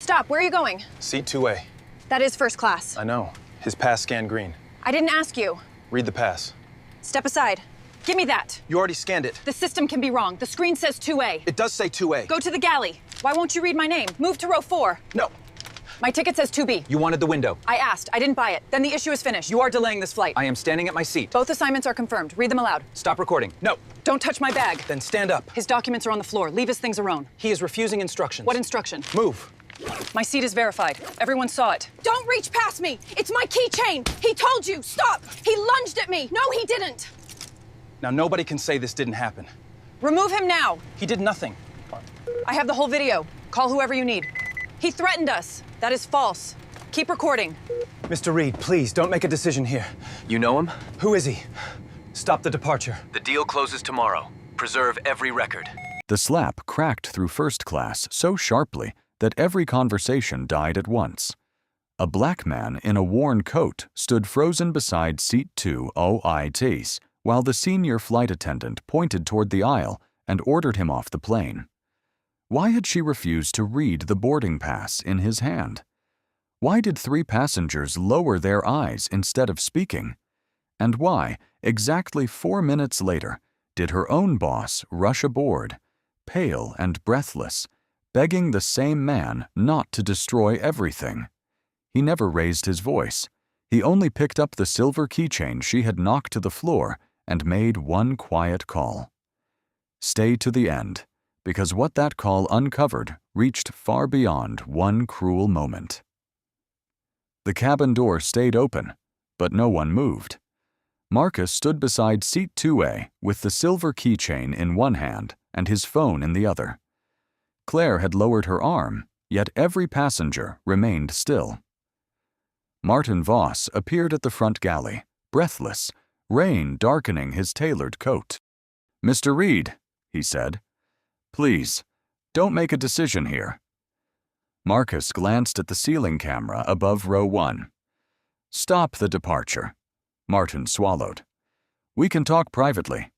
Stop, where are you going? Seat 2A. That is first class. I know. His pass scanned green. I didn't ask you. Read the pass. Step aside. Give me that. You already scanned it. The system can be wrong. The screen says 2A. It does say 2A. Go to the galley. Why won't you read my name? Move to row 4. No. My ticket says 2B. You wanted the window. I asked. I didn't buy it. Then the issue is finished. You are delaying this flight. I am standing at my seat. Both assignments are confirmed. Read them aloud. Stop recording. No. Don't touch my bag. Then stand up. His documents are on the floor. Leave his things alone. He is refusing instructions. What instruction? Move. My seat is verified. Everyone saw it. Don't reach past me! It's my keychain! He told you! Stop! He lunged at me! No, he didn't! Now nobody can say this didn't happen. Remove him now. He did nothing. I have the whole video. Call whoever you need. He threatened us. That is false. Keep recording. Mr. Reed, please don't make a decision here. You know him? Who is he? Stop the departure. The deal closes tomorrow. Preserve every record. The slap cracked through first class so sharply that every conversation died at once. A black man in a worn coat stood frozen beside seat 2 OITs, while the senior flight attendant pointed toward the aisle and ordered him off the plane. Why had she refused to read the boarding pass in his hand? Why did 3 passengers lower their eyes instead of speaking? And why, exactly 4 minutes later, did her own boss rush aboard, pale and breathless, begging the same man not to destroy everything? He never raised his voice. He only picked up the silver keychain she had knocked to the floor and made one quiet call. Stay to the end, because what that call uncovered reached far beyond one cruel moment. The cabin door stayed open, but no one moved. Marcus stood beside seat 2A with the silver keychain in one hand and his phone in the other. Claire had lowered her arm, yet every passenger remained still. Martin Voss appeared at the front galley, breathless, rain darkening his tailored coat. "Mr. Reed," he said, "please, don't make a decision here." Marcus glanced at the ceiling camera above row 1. "Stop the departure." Martin swallowed. "We can talk privately.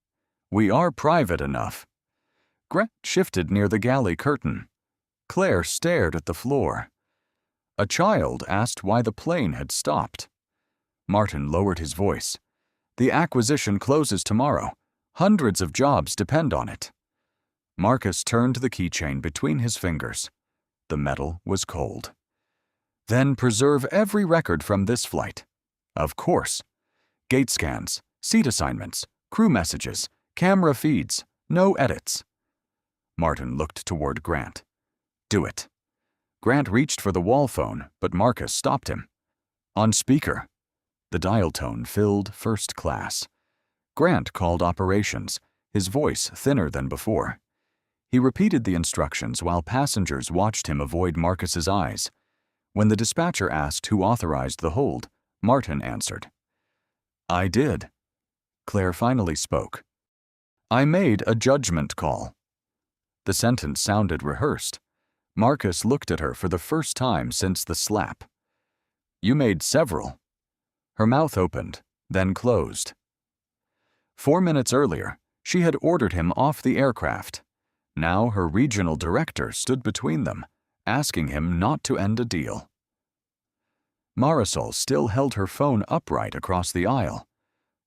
We are private enough." Grant shifted near the galley curtain. Claire stared at the floor. A child asked why the plane had stopped. Martin lowered his voice. "The acquisition closes tomorrow. Hundreds of jobs depend on it." Marcus turned the keychain between his fingers. The metal was cold. "Then preserve every record from this flight." "Of course. Gate scans, seat assignments, crew messages, camera feeds, no edits." Martin looked toward Grant. "Do it." Grant reached for the wall phone, but Marcus stopped him. "On speaker." The dial tone filled first class. Grant called operations, his voice thinner than before. He repeated the instructions while passengers watched him avoid Marcus's eyes. When the dispatcher asked who authorized the hold, Martin answered. "I did." Claire finally spoke. "I made a judgment call." The sentence sounded rehearsed. Marcus looked at her for the first time since the slap. "You made several." Her mouth opened, then closed. 4 minutes earlier, she had ordered him off the aircraft. Now her regional director stood between them, asking him not to end a deal. Marisol still held her phone upright across the aisle.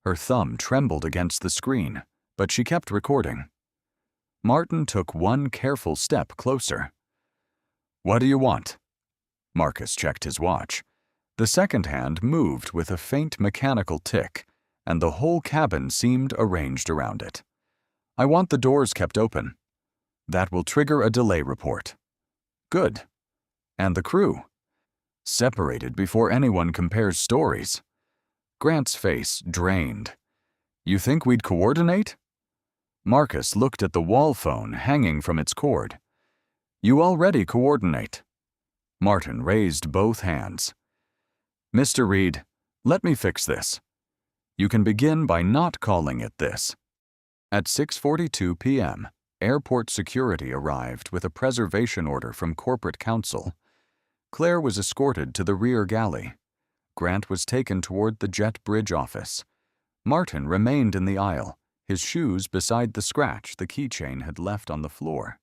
Her thumb trembled against the screen, but she kept recording. Martin took one careful step closer. "What do you want?" Marcus checked his watch. The second hand moved with a faint mechanical tick, and the whole cabin seemed arranged around it. "I want the doors kept open." "That will trigger a delay report." "Good. And the crew?" "Separated before anyone compares stories." Grant's face drained. "You think we'd coordinate?" Marcus looked at the wall phone hanging from its cord. "You already coordinate." Martin raised both hands. "Mr. Reed, let me fix this. You can begin by not calling it this." At 6:42 p.m., airport security arrived with a preservation order from corporate counsel. Claire was escorted to the rear galley. Grant was taken toward the jet bridge office. Martin remained in the aisle, his shoes beside the scratch the keychain had left on the floor.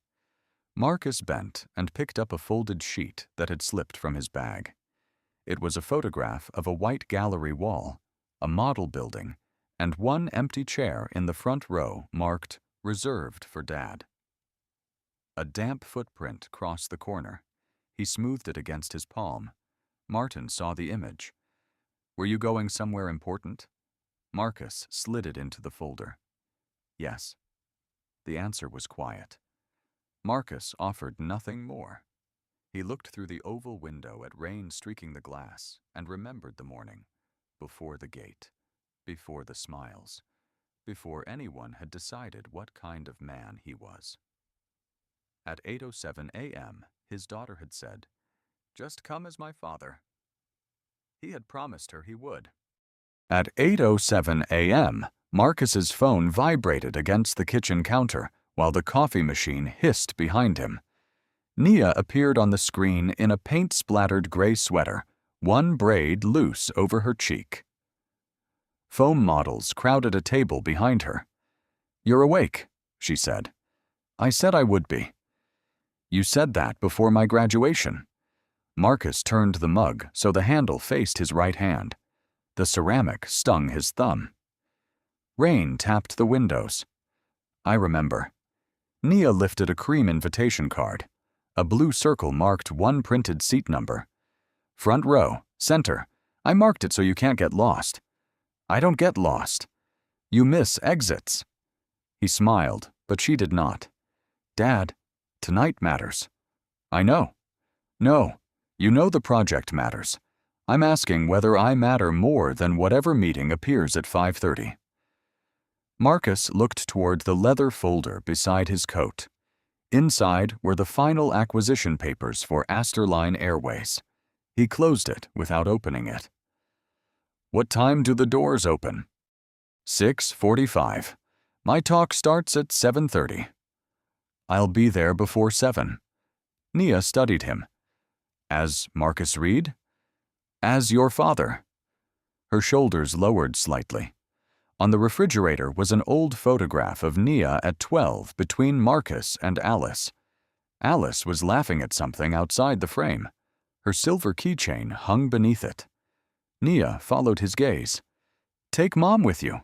Marcus bent and picked up a folded sheet that had slipped from his bag. It was a photograph of a white gallery wall, a model building, and one empty chair in the front row marked "Reserved for Dad." A damp footprint crossed the corner. He smoothed it against his palm. Martin saw the image. "Were you going somewhere important?" Marcus slid it into the folder. "Yes." The answer was quiet. Marcus offered nothing more. He looked through the oval window at rain streaking the glass and remembered the morning, before the gate, before the smiles, before anyone had decided what kind of man he was. At 8:07 a.m., his daughter had said, "Just come as my father." He had promised her he would. At 8:07 a.m., Marcus's phone vibrated against the kitchen counter while the coffee machine hissed behind him. Nia appeared on the screen in a paint-splattered gray sweater, one braid loose over her cheek. Foam models crowded a table behind her. "You're awake," she said. "I said I would be." "You said that before my graduation." Marcus turned the mug so the handle faced his right hand. The ceramic stung his thumb. Rain tapped the windows. "I remember." Nia lifted a cream invitation card. A blue circle marked one printed seat number. "Front row, center. I marked it so you can't get lost." "I don't get lost." "You miss exits." He smiled, but she did not. "Dad, tonight matters." "I know." "No, you know the project matters. I'm asking whether I matter more than whatever meeting appears at 5:30. Marcus looked toward the leather folder beside his coat. Inside were the final acquisition papers for Airline Airways. He closed it without opening it. "What time do the doors open?" 6:45. My talk starts at 7:30. "I'll be there before 7. Nia studied him. "As Marcus Reed?" "As your father." Her shoulders lowered slightly. On the refrigerator was an old photograph of Nia at 12 between Marcus and Alice. Alice was laughing at something outside the frame. Her silver keychain hung beneath it. Nia followed his gaze. "Take Mom with you."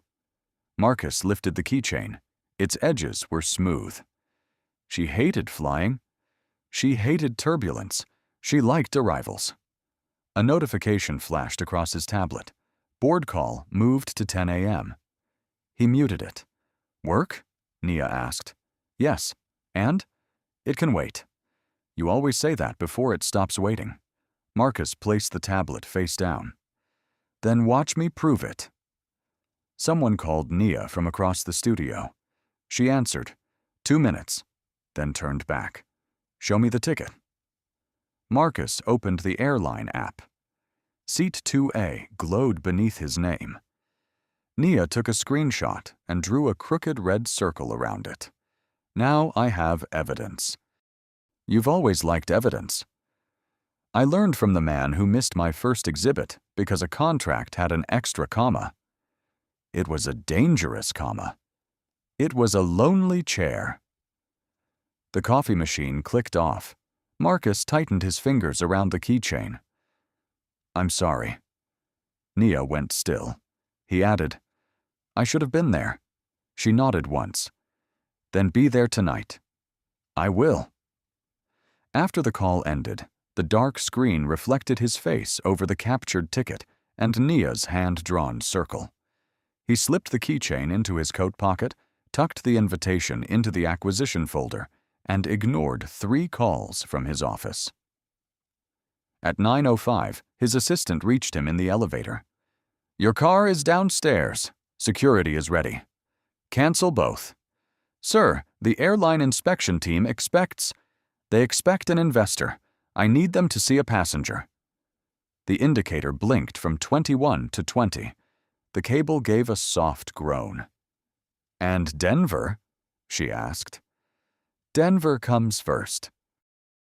Marcus lifted the keychain. Its edges were smooth. She hated flying. She hated turbulence. She liked arrivals. A notification flashed across his tablet. Board call moved to 10 a.m. He muted it. "Work?" Nia asked. "Yes. And?" "It can wait." "You always say that before it stops waiting." Marcus placed the tablet face down. "Then watch me prove it." Someone called Nia from across the studio. She answered, 2 minutes, then turned back. "Show me the ticket." Marcus opened the airline app. Seat 2A glowed beneath his name. Nia took a screenshot and drew a crooked red circle around it. "Now I have evidence." "You've always liked evidence." "I learned from the man who missed my first exhibit because a contract had an extra comma." It was a dangerous comma. It was a lonely chair. The coffee machine clicked off. Marcus tightened his fingers around the keychain. "I'm sorry." Nia went still. He added, "I should have been there." She nodded once. "Then be there tonight." "I will." After the call ended, the dark screen reflected his face over the captured ticket and Nia's hand-drawn circle. He slipped the keychain into his coat pocket, tucked the invitation into the acquisition folder, and ignored 3 calls from his office. At 9:05, his assistant reached him in the elevator. "Your car is downstairs. Security is ready." "Cancel both." "Sir, the airline inspection team expects—" "They expect an investor. I need them to see a passenger." The indicator blinked from 21 to 20. The cable gave a soft groan. "And Denver?" she asked. "Denver comes first."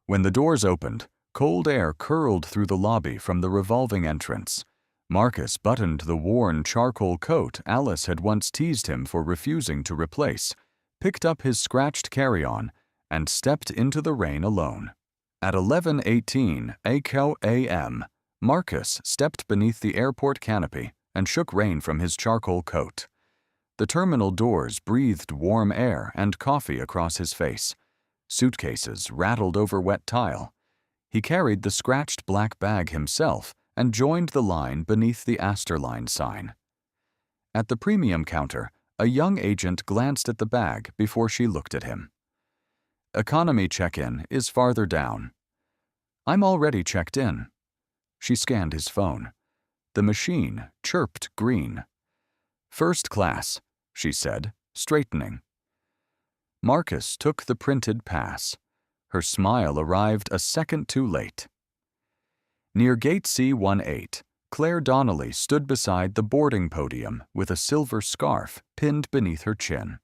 When the doors opened, cold air curled through the lobby from the revolving entrance. Marcus buttoned the worn charcoal coat Alice had once teased him for refusing to replace, picked up his scratched carry-on, and stepped into the rain alone. At 11:18 a.m., Marcus stepped beneath the airport canopy and shook rain from his charcoal coat. The terminal doors breathed warm air and coffee across his face. Suitcases rattled over wet tile. He carried the scratched black bag himself and joined the line beneath the Astor Line sign. At the premium counter, a young agent glanced at the bag before she looked at him. Economy check-in is farther down. I'm already checked in. She scanned his phone. The machine chirped green. First class, she said, straightening. Marcus took the printed pass. Her smile arrived a second too late. Near Gate C-18, Claire Donnelly stood beside the boarding podium with a silver scarf pinned beneath her chin.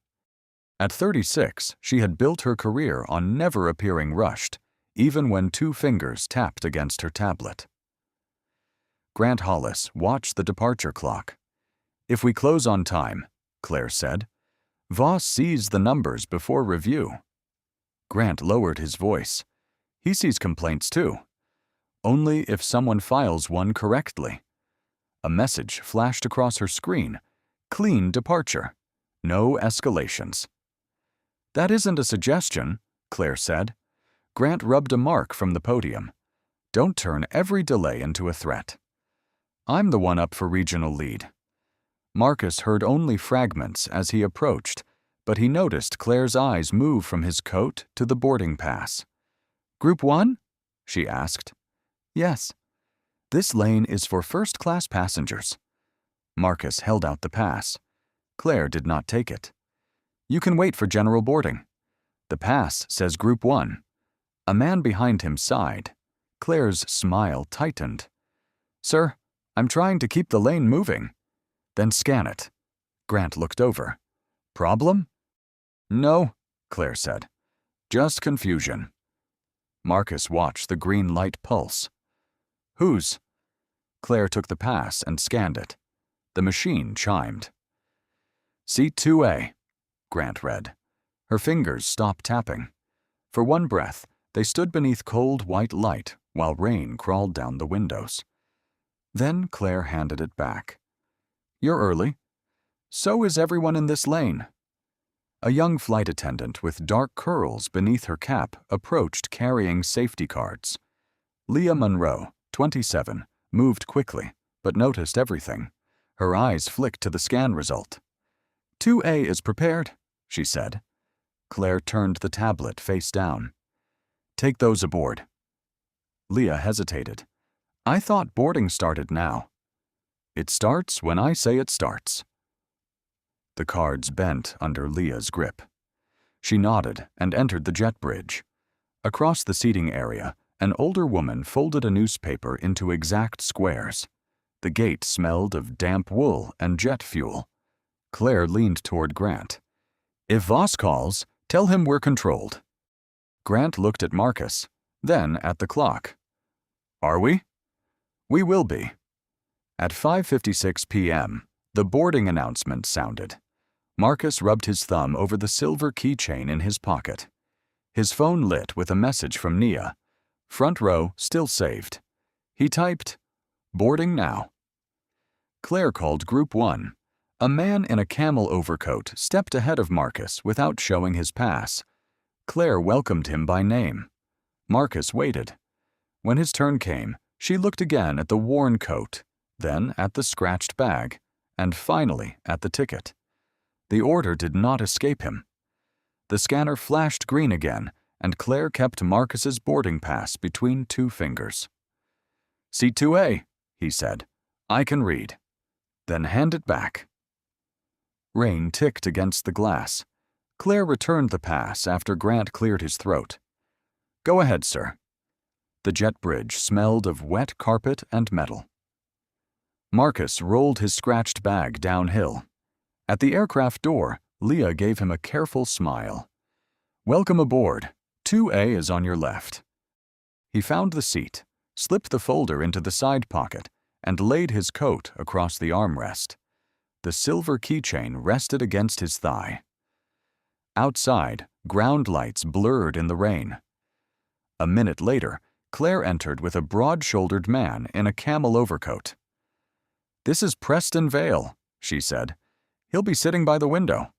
At 36, she had built her career on never appearing rushed, even when 2 fingers tapped against her tablet. Grant Hollis watched the departure clock. If we close on time, Claire said, Voss sees the numbers before review. Grant lowered his voice. He sees complaints too. Only if someone files one correctly. A message flashed across her screen. Clean departure. No escalations. That isn't a suggestion, Claire said. Grant rubbed a mark from the podium. Don't turn every delay into a threat. I'm the one up for regional lead. Marcus heard only fragments as he approached, but he noticed Claire's eyes move from his coat to the boarding pass. Group 1? She asked. Yes. This lane is for first-class passengers. Marcus held out the pass. Claire did not take it. You can wait for general boarding. The pass says Group 1. A man behind him sighed. Claire's smile tightened. Sir, I'm trying to keep the lane moving. Then scan it. Grant looked over. Problem? No, Claire said. Just confusion. Marcus watched the green light pulse. Whose? Claire took the pass and scanned it. The machine chimed. Seat 2A, Grant read. Her fingers stopped tapping. For one breath, they stood beneath cold white light while rain crawled down the windows. Then Claire handed it back. You're early. So is everyone in this lane. A young flight attendant with dark curls beneath her cap approached carrying safety cards. Leah Monroe, 27, moved quickly, but noticed everything. Her eyes flicked to the scan result. 2A is prepared, she said. Claire turned the tablet face down. Take those aboard. Leah hesitated. I thought boarding started now. It starts when I say it starts. The cards bent under Leah's grip. She nodded and entered the jet bridge. Across the seating area, an older woman folded a newspaper into exact squares. The gate smelled of damp wool and jet fuel. Claire leaned toward Grant. If Voss calls, tell him we're controlled. Grant looked at Marcus, then at the clock. Are we? We will be. At 5:56 p.m., the boarding announcement sounded. Marcus rubbed his thumb over the silver keychain in his pocket. His phone lit with a message from Nia. Front row still saved. He typed, boarding now. Claire called Group 1. A man in a camel overcoat stepped ahead of Marcus without showing his pass. Claire welcomed him by name. Marcus waited. When his turn came, she looked again at the worn coat, then at the scratched bag, and finally at the ticket. The order did not escape him. The scanner flashed green again, and Claire kept Marcus's boarding pass between 2 fingers. Seat 2A, he said. I can read. Then hand it back. Rain ticked against the glass. Claire returned the pass after Grant cleared his throat. Go ahead, sir. The jet bridge smelled of wet carpet and metal. Marcus rolled his scratched bag downhill. At the aircraft door, Leah gave him a careful smile. Welcome aboard. 2A is on your left. He found the seat, slipped the folder into the side pocket, and laid his coat across the armrest. The silver keychain rested against his thigh. Outside, Ground lights blurred in the rain. A minute later, Claire entered with a broad-shouldered man in a camel overcoat. "This is Preston Vale," she said. "He'll be sitting by the window."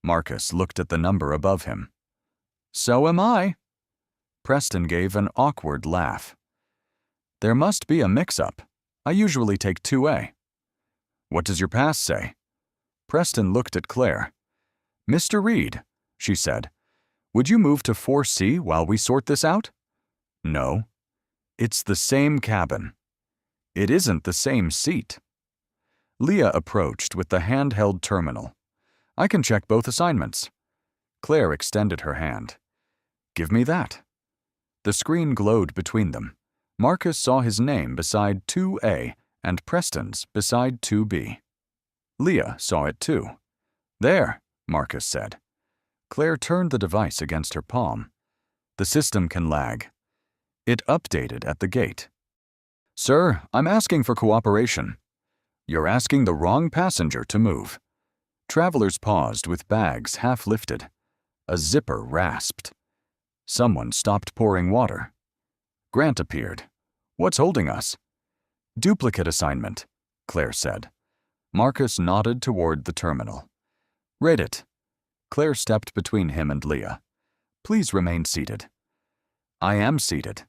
Marcus looked at the number above him. "So am I." Preston gave an awkward laugh. "There must be a mix-up. I usually take 2A. What does your pass say?" Preston looked at Claire. "Mr. Reed," she said, "would you move to 4C while we sort this out?" "No. It's the same cabin." "It isn't the same seat." Leah approached with the handheld terminal. "I can check both assignments." Claire extended her hand. "Give me that." The screen glowed between them. Marcus saw his name beside 2A and Preston's beside 2B. Leah saw it too. "There," Marcus said. Claire turned the device against her palm. "The system can lag." It updated at the gate. "Sir, I'm asking for cooperation." "You're asking the wrong passenger to move." Travelers paused with bags half lifted. A zipper rasped. Someone stopped pouring water. Grant appeared. "What's holding us?" "Duplicate assignment," Claire said. Marcus nodded toward the terminal. "Read it." Claire stepped between him and Leah. "Please remain seated." "I am seated."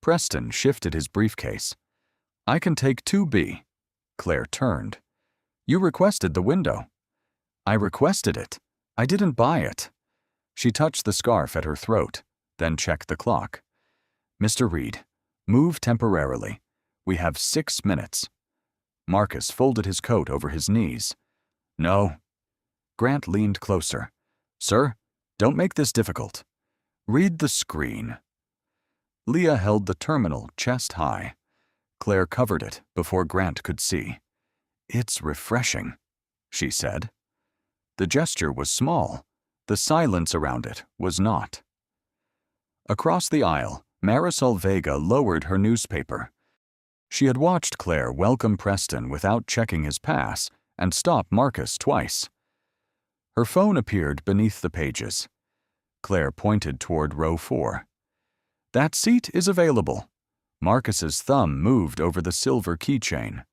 Preston shifted his briefcase. "I can take 2B." Claire turned. "You requested the window." "I requested it. I didn't buy it." She touched the scarf at her throat, then checked the clock. "Mr. Reed, move temporarily. We have 6 minutes." Marcus folded his coat over his knees. "No." Grant leaned closer. "Sir, don't make this difficult. Read the screen." Leah held the terminal chest high. Claire covered it before Grant could see. "It's refreshing," she said. The gesture was small. The silence around it was not. Across the aisle, Marisol Vega lowered her newspaper. She had watched Claire welcome Preston without checking his pass and stop Marcus twice. Her phone appeared beneath the pages. Claire pointed toward row 4. "That seat is available." Marcus's thumb moved over the silver keychain.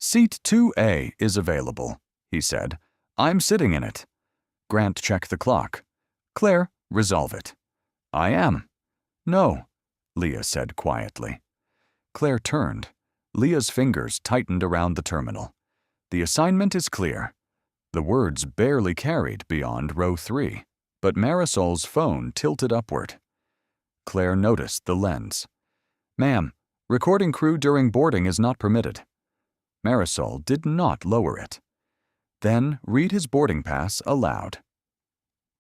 "Seat 2A is available," he said. "I'm sitting in it." Grant checked the clock. "Claire, resolve it." "I am." "No," Leah said quietly. Claire turned. Leah's fingers tightened around the terminal. "The assignment is clear." The words barely carried beyond row 3, but Marisol's phone tilted upward. Claire noticed the lens. "Ma'am, recording crew during boarding is not permitted." Marisol did not lower it. "Then read his boarding pass aloud."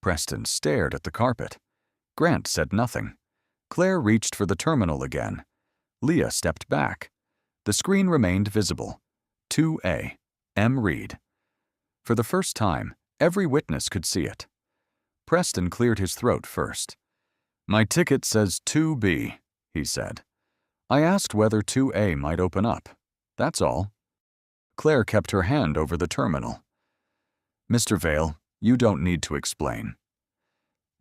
Preston stared at the carpet. Grant said nothing. Claire reached for the terminal again. Leah stepped back. The screen remained visible. 2A, M. Reed. For the first time, every witness could see it. Preston cleared his throat first. "My ticket says 2B, he said. "I asked whether 2A might open up. That's all." Claire kept her hand over the terminal. "Mr. Vale, you don't need to explain."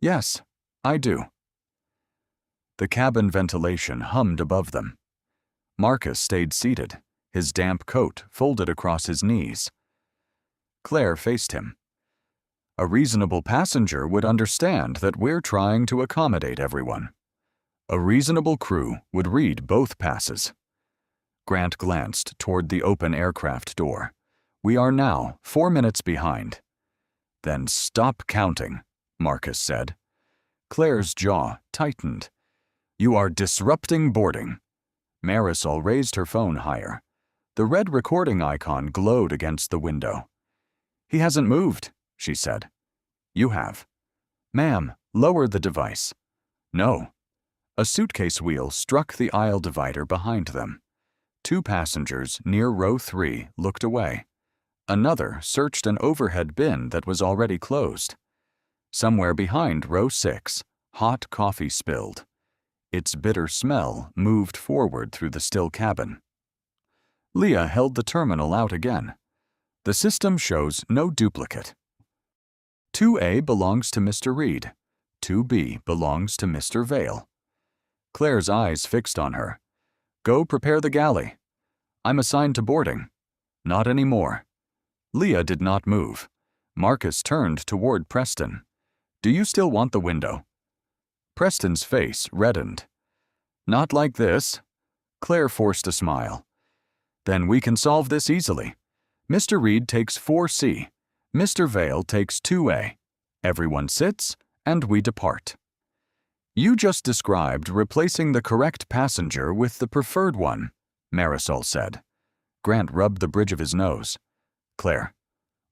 "Yes, I do." The cabin ventilation hummed above them. Marcus stayed seated, his damp coat folded across his knees. Claire faced him. "A reasonable passenger would understand that we're trying to accommodate everyone. A reasonable crew would read both passes." Grant glanced toward the open aircraft door. "We are now 4 minutes behind." "Then stop counting," Marcus said. Claire's jaw tightened. "You are disrupting boarding." Marisol raised her phone higher. The red recording icon glowed against the window. "He hasn't moved," she said. "You have." "Ma'am, lower the device." "No." A suitcase wheel struck the aisle divider behind them. 2 passengers near row 3 looked away. Another searched an overhead bin that was already closed. Somewhere behind row 6, hot coffee spilled. Its bitter smell moved forward through the still cabin. Leah held the terminal out again. "The system shows no duplicate." 2A belongs to Mr. Reed. 2B belongs to Mr. Vale. Claire's eyes fixed on her. Go prepare the galley. I'm assigned to boarding. Not anymore. Leah did not move. Marcus turned toward Preston. Do you still want the window? Preston's face reddened. Not like this. Claire forced a smile. Then we can solve this easily. Mr. Reed takes 4C. Mr. Vale takes 2A. Everyone sits, and we depart. You just described replacing the correct passenger with the preferred one, Marisol said. Grant rubbed the bridge of his nose. Claire.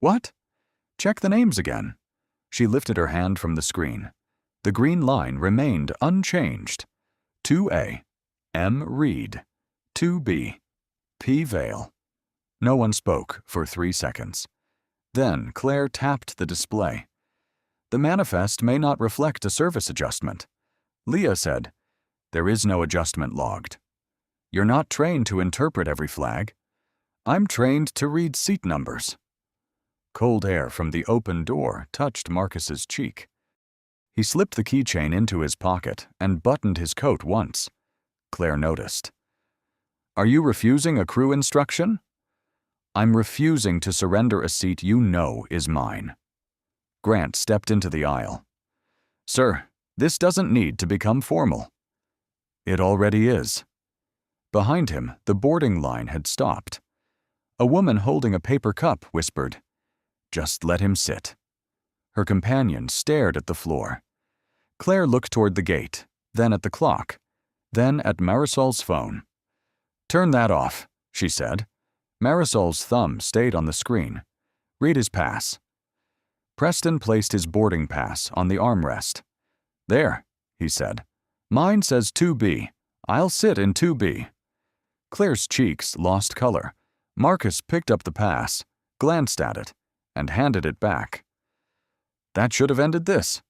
What? Check the names again. She lifted her hand from the screen. The green line remained unchanged. 2A, M. Reed. 2B, P. Vale. No one spoke for 3 seconds. Then Claire tapped the display. The manifest may not reflect a service adjustment. Leah said, There is no adjustment logged. You're not trained to interpret every flag. I'm trained to read seat numbers. Cold air from the open door touched Marcus's cheek. He slipped the keychain into his pocket and buttoned his coat once. Claire noticed. Are you refusing a crew instruction? I'm refusing to surrender a seat you know is mine. Grant stepped into the aisle. Sir, this doesn't need to become formal. It already is. Behind him, the boarding line had stopped. A woman holding a paper cup whispered, Just let him sit. Her companion stared at the floor. Claire looked toward the gate, then at the clock, then at Marisol's phone. Turn that off, she said. Marisol's thumb stayed on the screen. Read his pass. Preston placed his boarding pass on the armrest. There, he said. Mine says 2B. I'll sit in 2B. Claire's cheeks lost color. Marcus picked up the pass, glanced at it, and handed it back. That should have ended this.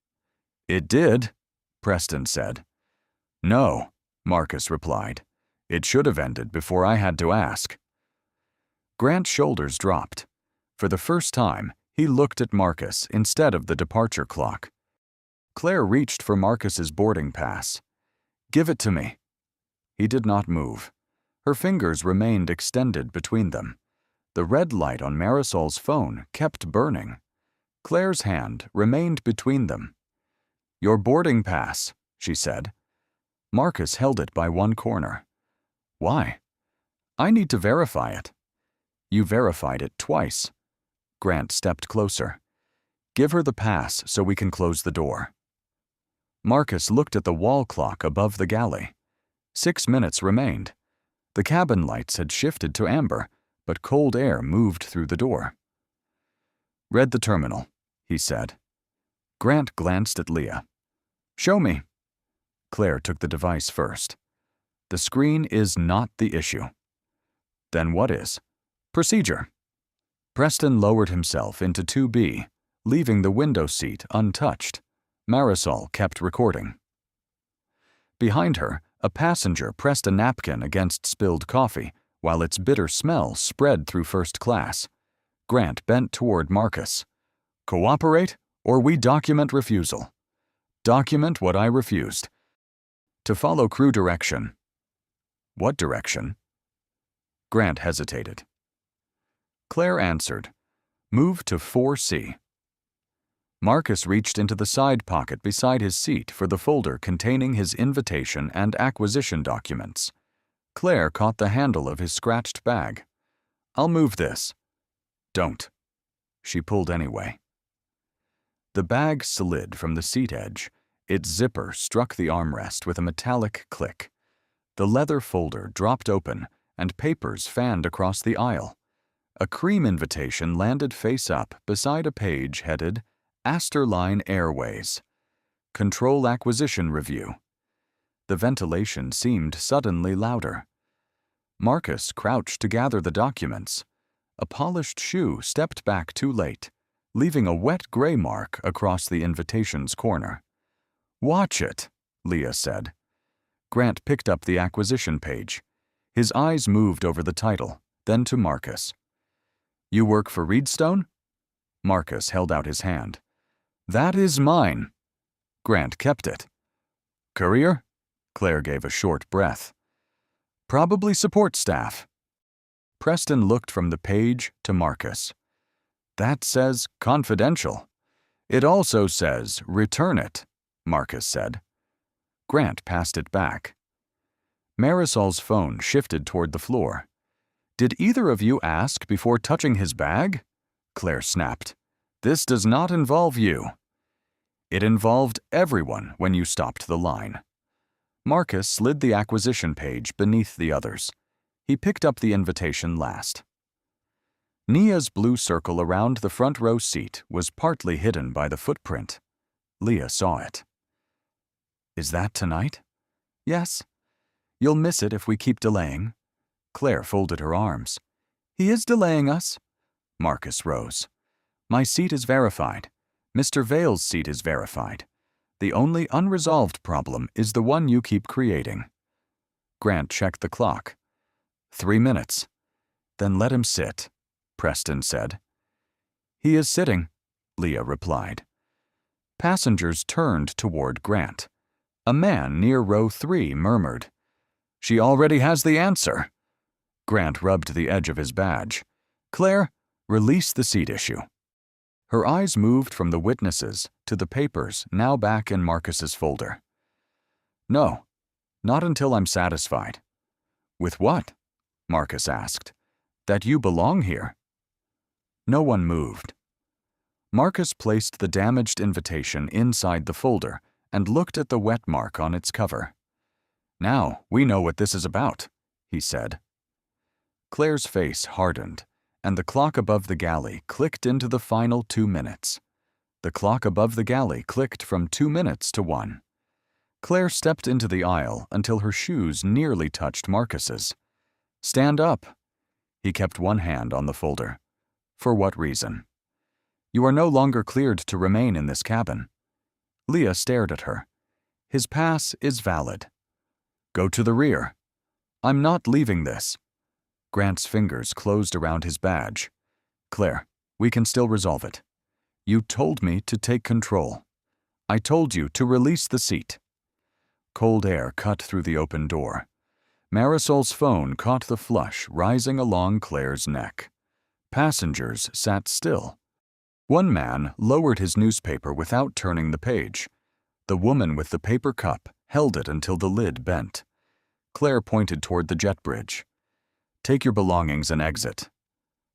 It did, Preston said. No, Marcus replied. It should have ended before I had to ask. Grant's shoulders dropped. For the first time, he looked at Marcus instead of the departure clock. Claire reached for Marcus's boarding pass. Give it to me. He did not move. Her fingers remained extended between them. The red light on Marisol's phone kept burning. Claire's hand remained between them. Your boarding pass, she said. Marcus held it by one corner. Why? I need to verify it. You verified it twice. Grant stepped closer. Give her the pass so we can close the door. Marcus looked at the wall clock above the galley. 6 minutes remained. The cabin lights had shifted to amber, but cold air moved through the door. Read the terminal, he said. Grant glanced at Leah. Show me. Claire took the device first. The screen is not the issue. Then what is? Procedure. Preston lowered himself into 2B, leaving the window seat untouched. Marisol kept recording. Behind her, a passenger pressed a napkin against spilled coffee, while its bitter smell spread through first class. Grant bent toward Marcus. Cooperate, or we document refusal. Document what I refused. To follow crew direction. What direction? Grant hesitated. Claire answered, Move to 4C. Marcus reached into the side pocket beside his seat for the folder containing his invitation and acquisition documents. Claire caught the handle of his scratched bag. I'll move this. Don't. She pulled anyway. The bag slid from the seat edge. Its zipper struck the armrest with a metallic click. The leather folder dropped open, and papers fanned across the aisle. A cream invitation landed face up beside a page headed Asterline Airways. Control Acquisition Review. The ventilation seemed suddenly louder. Marcus crouched to gather the documents. A polished shoe stepped back too late, leaving a wet gray mark across the invitation's corner. Watch it, Leah said. Grant picked up the acquisition page. His eyes moved over the title, then to Marcus. You work for Reedstone? Marcus held out his hand. That is mine. Grant kept it. Courier? Claire gave a short breath. Probably support staff. Preston looked from the page to Marcus. That says confidential. It also says return it, Marcus said. Grant passed it back. Marisol's phone shifted toward the floor. Did either of you ask before touching his bag? Claire snapped. This does not involve you. It involved everyone when you stopped the line. Marcus slid the acquisition page beneath the others. He picked up the invitation last. Nia's blue circle around the front row seat was partly hidden by the footprint. Leah saw it. Is that tonight? Yes. You'll miss it if we keep delaying. Claire folded her arms. He is delaying us. Marcus rose. My seat is verified. Mr. Vale's seat is verified. The only unresolved problem is the one you keep creating. Grant checked the clock. 3 minutes. Then let him sit, Preston said. He is sitting, Leah replied. Passengers turned toward Grant. A man near row 3 murmured, She already has the answer. Grant rubbed the edge of his badge. Claire, release the seat issue. Her eyes moved from the witnesses to the papers now back in Marcus's folder. No, not until I'm satisfied. With what? Marcus asked. That you belong here. No one moved. Marcus placed the damaged invitation inside the folder and looked at the wet mark on its cover. Now we know what this is about, he said. Claire's face hardened, and the clock above the galley clicked into the final 2 minutes. The clock above the galley clicked from 2 minutes to 1. Claire stepped into the aisle until her shoes nearly touched Marcus's. Stand up. He kept one hand on the folder. For what reason? You are no longer cleared to remain in this cabin. Leah stared at her. His pass is valid. Go to the rear. I'm not leaving this. Grant's fingers closed around his badge. Claire, we can still resolve it. You told me to take control. I told you to release the seat. Cold air cut through the open door. Marisol's phone caught the flush rising along Claire's neck. Passengers sat still. One man lowered his newspaper without turning the page. The woman with the paper cup held it until the lid bent. Claire pointed toward the jet bridge. Take your belongings and exit.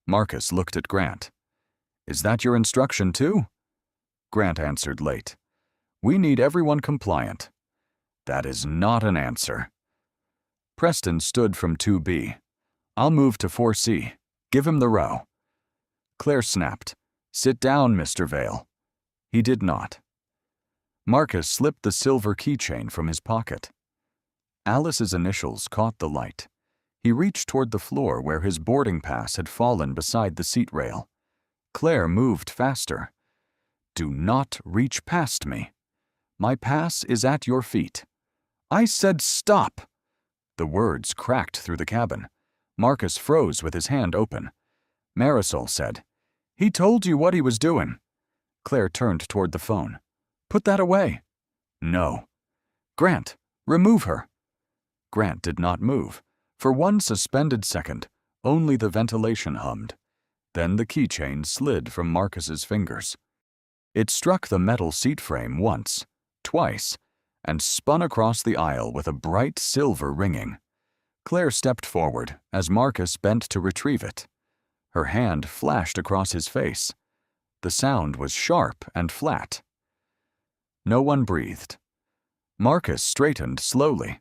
Marcus looked at Grant. Is that your instruction too? Grant answered late. We need everyone compliant. That is not an answer. Preston stood from 2B. I'll move to 4C. Give him the row. Claire snapped. Sit down, Mr. Vale. He did not. Marcus slipped the silver keychain from his pocket. Alice's initials caught the light. He reached toward the floor where his boarding pass had fallen beside the seat rail. Claire moved faster. Do not reach past me. My pass is at your feet. I said stop. The words cracked through the cabin. Marcus froze with his hand open. Marisol said, He told you what he was doing. Claire turned toward the phone. Put that away. No. Grant, remove her. Grant did not move. For one suspended second, only the ventilation hummed. Then the keychain slid from Marcus's fingers. It struck the metal seat frame once, twice, and spun across the aisle with a bright silver ringing. Claire stepped forward as Marcus bent to retrieve it. Her hand flashed across his face. The sound was sharp and flat. No one breathed. Marcus straightened slowly.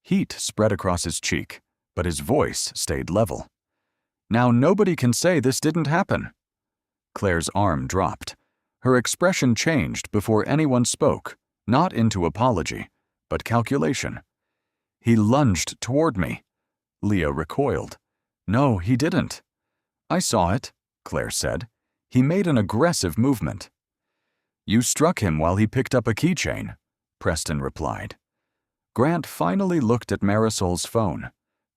Heat spread across his cheek, but his voice stayed level. Now nobody can say this didn't happen. Claire's arm dropped. Her expression changed before anyone spoke, not into apology, but calculation. He lunged toward me. Leah recoiled. No, he didn't. I saw it, Claire said. He made an aggressive movement. You struck him while he picked up a keychain, Preston replied. Grant finally looked at Marisol's phone.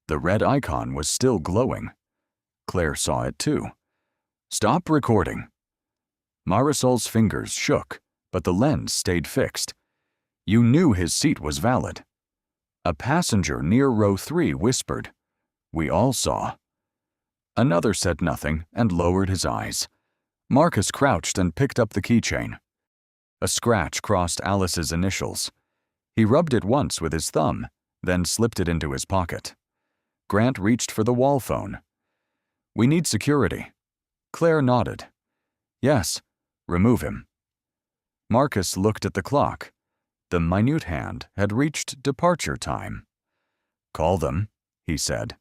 The red icon was still glowing. Claire saw it too. Stop recording. Marisol's fingers shook. but the lens stayed fixed. You knew his seat was valid. A passenger near row 3 whispered, "We all saw." Another said nothing and lowered his eyes. Marcus crouched and picked up the keychain. A scratch crossed Alice's initials. He rubbed it once with his thumb, then slipped it into his pocket. Grant reached for the wall phone. "We need security." Claire nodded. "Yes, remove him." Marcus looked at the clock. The minute hand had reached departure time. "Call them," he said.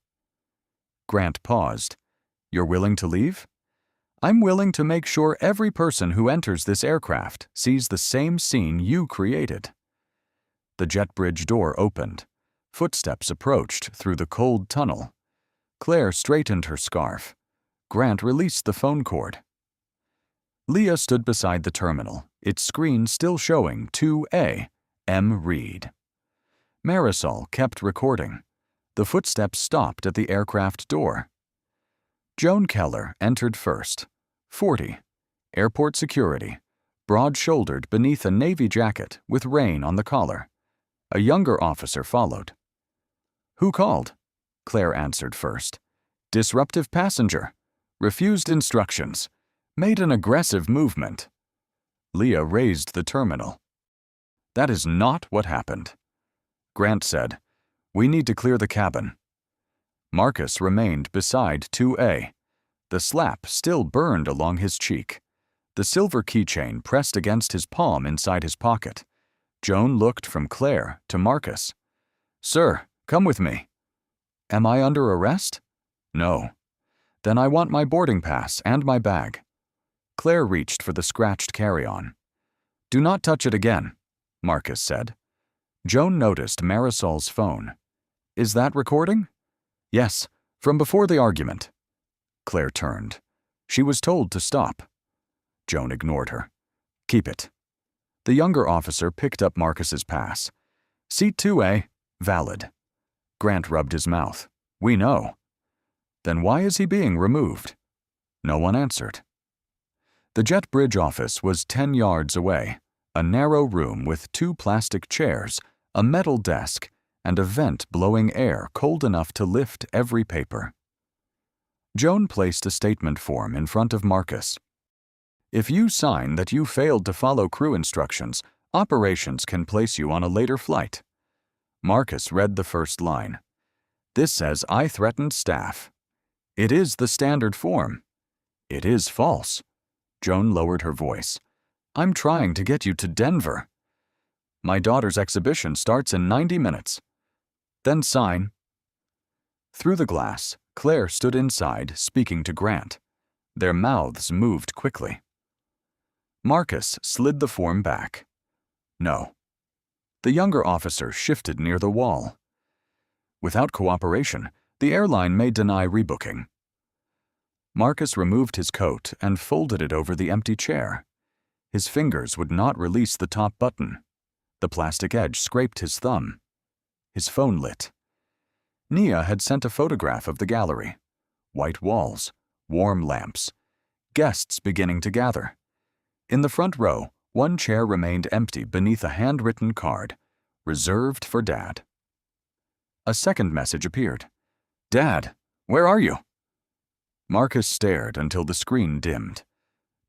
Grant paused. "You're willing to leave?" "I'm willing to make sure every person who enters this aircraft sees the same scene you created." The jet bridge door opened. Footsteps approached through the cold tunnel. Claire straightened her scarf. Grant released the phone cord. Leah stood beside the terminal, its screen still showing 2A, M. Reed. Marisol kept recording. The footsteps stopped at the aircraft door. Joan Keller entered first, 40, airport security, broad-shouldered beneath a navy jacket with rain on the collar. A younger officer followed. "Who called?" Claire answered first. "Disruptive passenger. Refused instructions. Made an aggressive movement." Leah raised the terminal. "That is not what happened." Grant said, "We need to clear the cabin." Marcus remained beside 2A. The slap still burned along his cheek. The silver keychain pressed against his palm inside his pocket. Joan looked from Claire to Marcus. "Sir, come with me." "Am I under arrest?" "No." "Then I want my boarding pass and my bag." Claire reached for the scratched carry-on. "Do not touch it again," Marcus said. Joan noticed Marisol's phone. "Is that recording?" "Yes, from before the argument." Claire turned. She was told to stop. Joan ignored her. "Keep it." The younger officer picked up Marcus's pass. "Seat 2A, valid." Grant rubbed his mouth. "We know." "Then why is he being removed?" No one answered. The jet bridge office was 10 yards away, a narrow room with 2 plastic chairs, a metal desk, and a vent blowing air cold enough to lift every paper. Joan placed a statement form in front of Marcus. "If you sign that you failed to follow crew instructions, operations can place you on a later flight." Marcus read the first line. "This says I threatened staff." "It is the standard form." "It is false." Joan lowered her voice. "I'm trying to get you to Denver." "My daughter's exhibition starts in 90 minutes. "Then sign." Through the glass, Claire stood inside, speaking to Grant. Their mouths moved quickly. Marcus slid the form back. "No." The younger officer shifted near the wall. "Without cooperation, the airline may deny rebooking." Marcus removed his coat and folded it over the empty chair. His fingers would not release the top button. The plastic edge scraped his thumb. His phone lit. Nia had sent a photograph of the gallery. White walls, warm lamps, guests beginning to gather. In the front row, one chair remained empty beneath a handwritten card, reserved for Dad. A second message appeared. "Dad, where are you?" Marcus stared until the screen dimmed.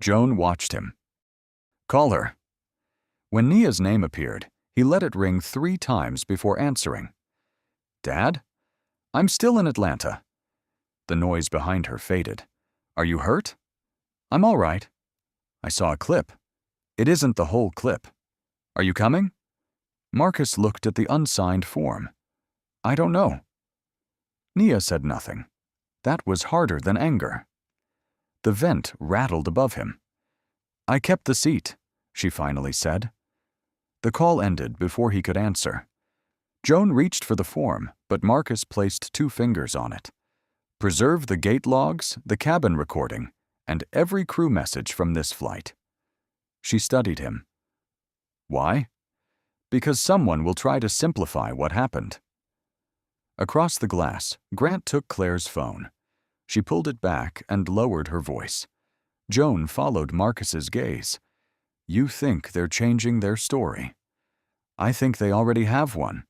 Joan watched him. "Call her." When Nia's name appeared, he let it ring 3 times before answering. "Dad? I'm still in Atlanta." The noise behind her faded. "Are you hurt?" "I'm all right." "I saw a clip." "It isn't the whole clip." "Are you coming?" Marcus looked at the unsigned form. "I don't know." Nia said nothing. That was harder than anger. The vent rattled above him. "I kept the seat," she finally said. The call ended before he could answer. Joan reached for the form, but Marcus placed 2 fingers on it. "Preserve the gate logs, the cabin recording, and every crew message from this flight." She studied him. "Why?" "Because someone will try to simplify what happened." Across the glass, Grant took Claire's phone. She pulled it back and lowered her voice. Joan followed Marcus's gaze. You think they're changing their story. I think they already have one.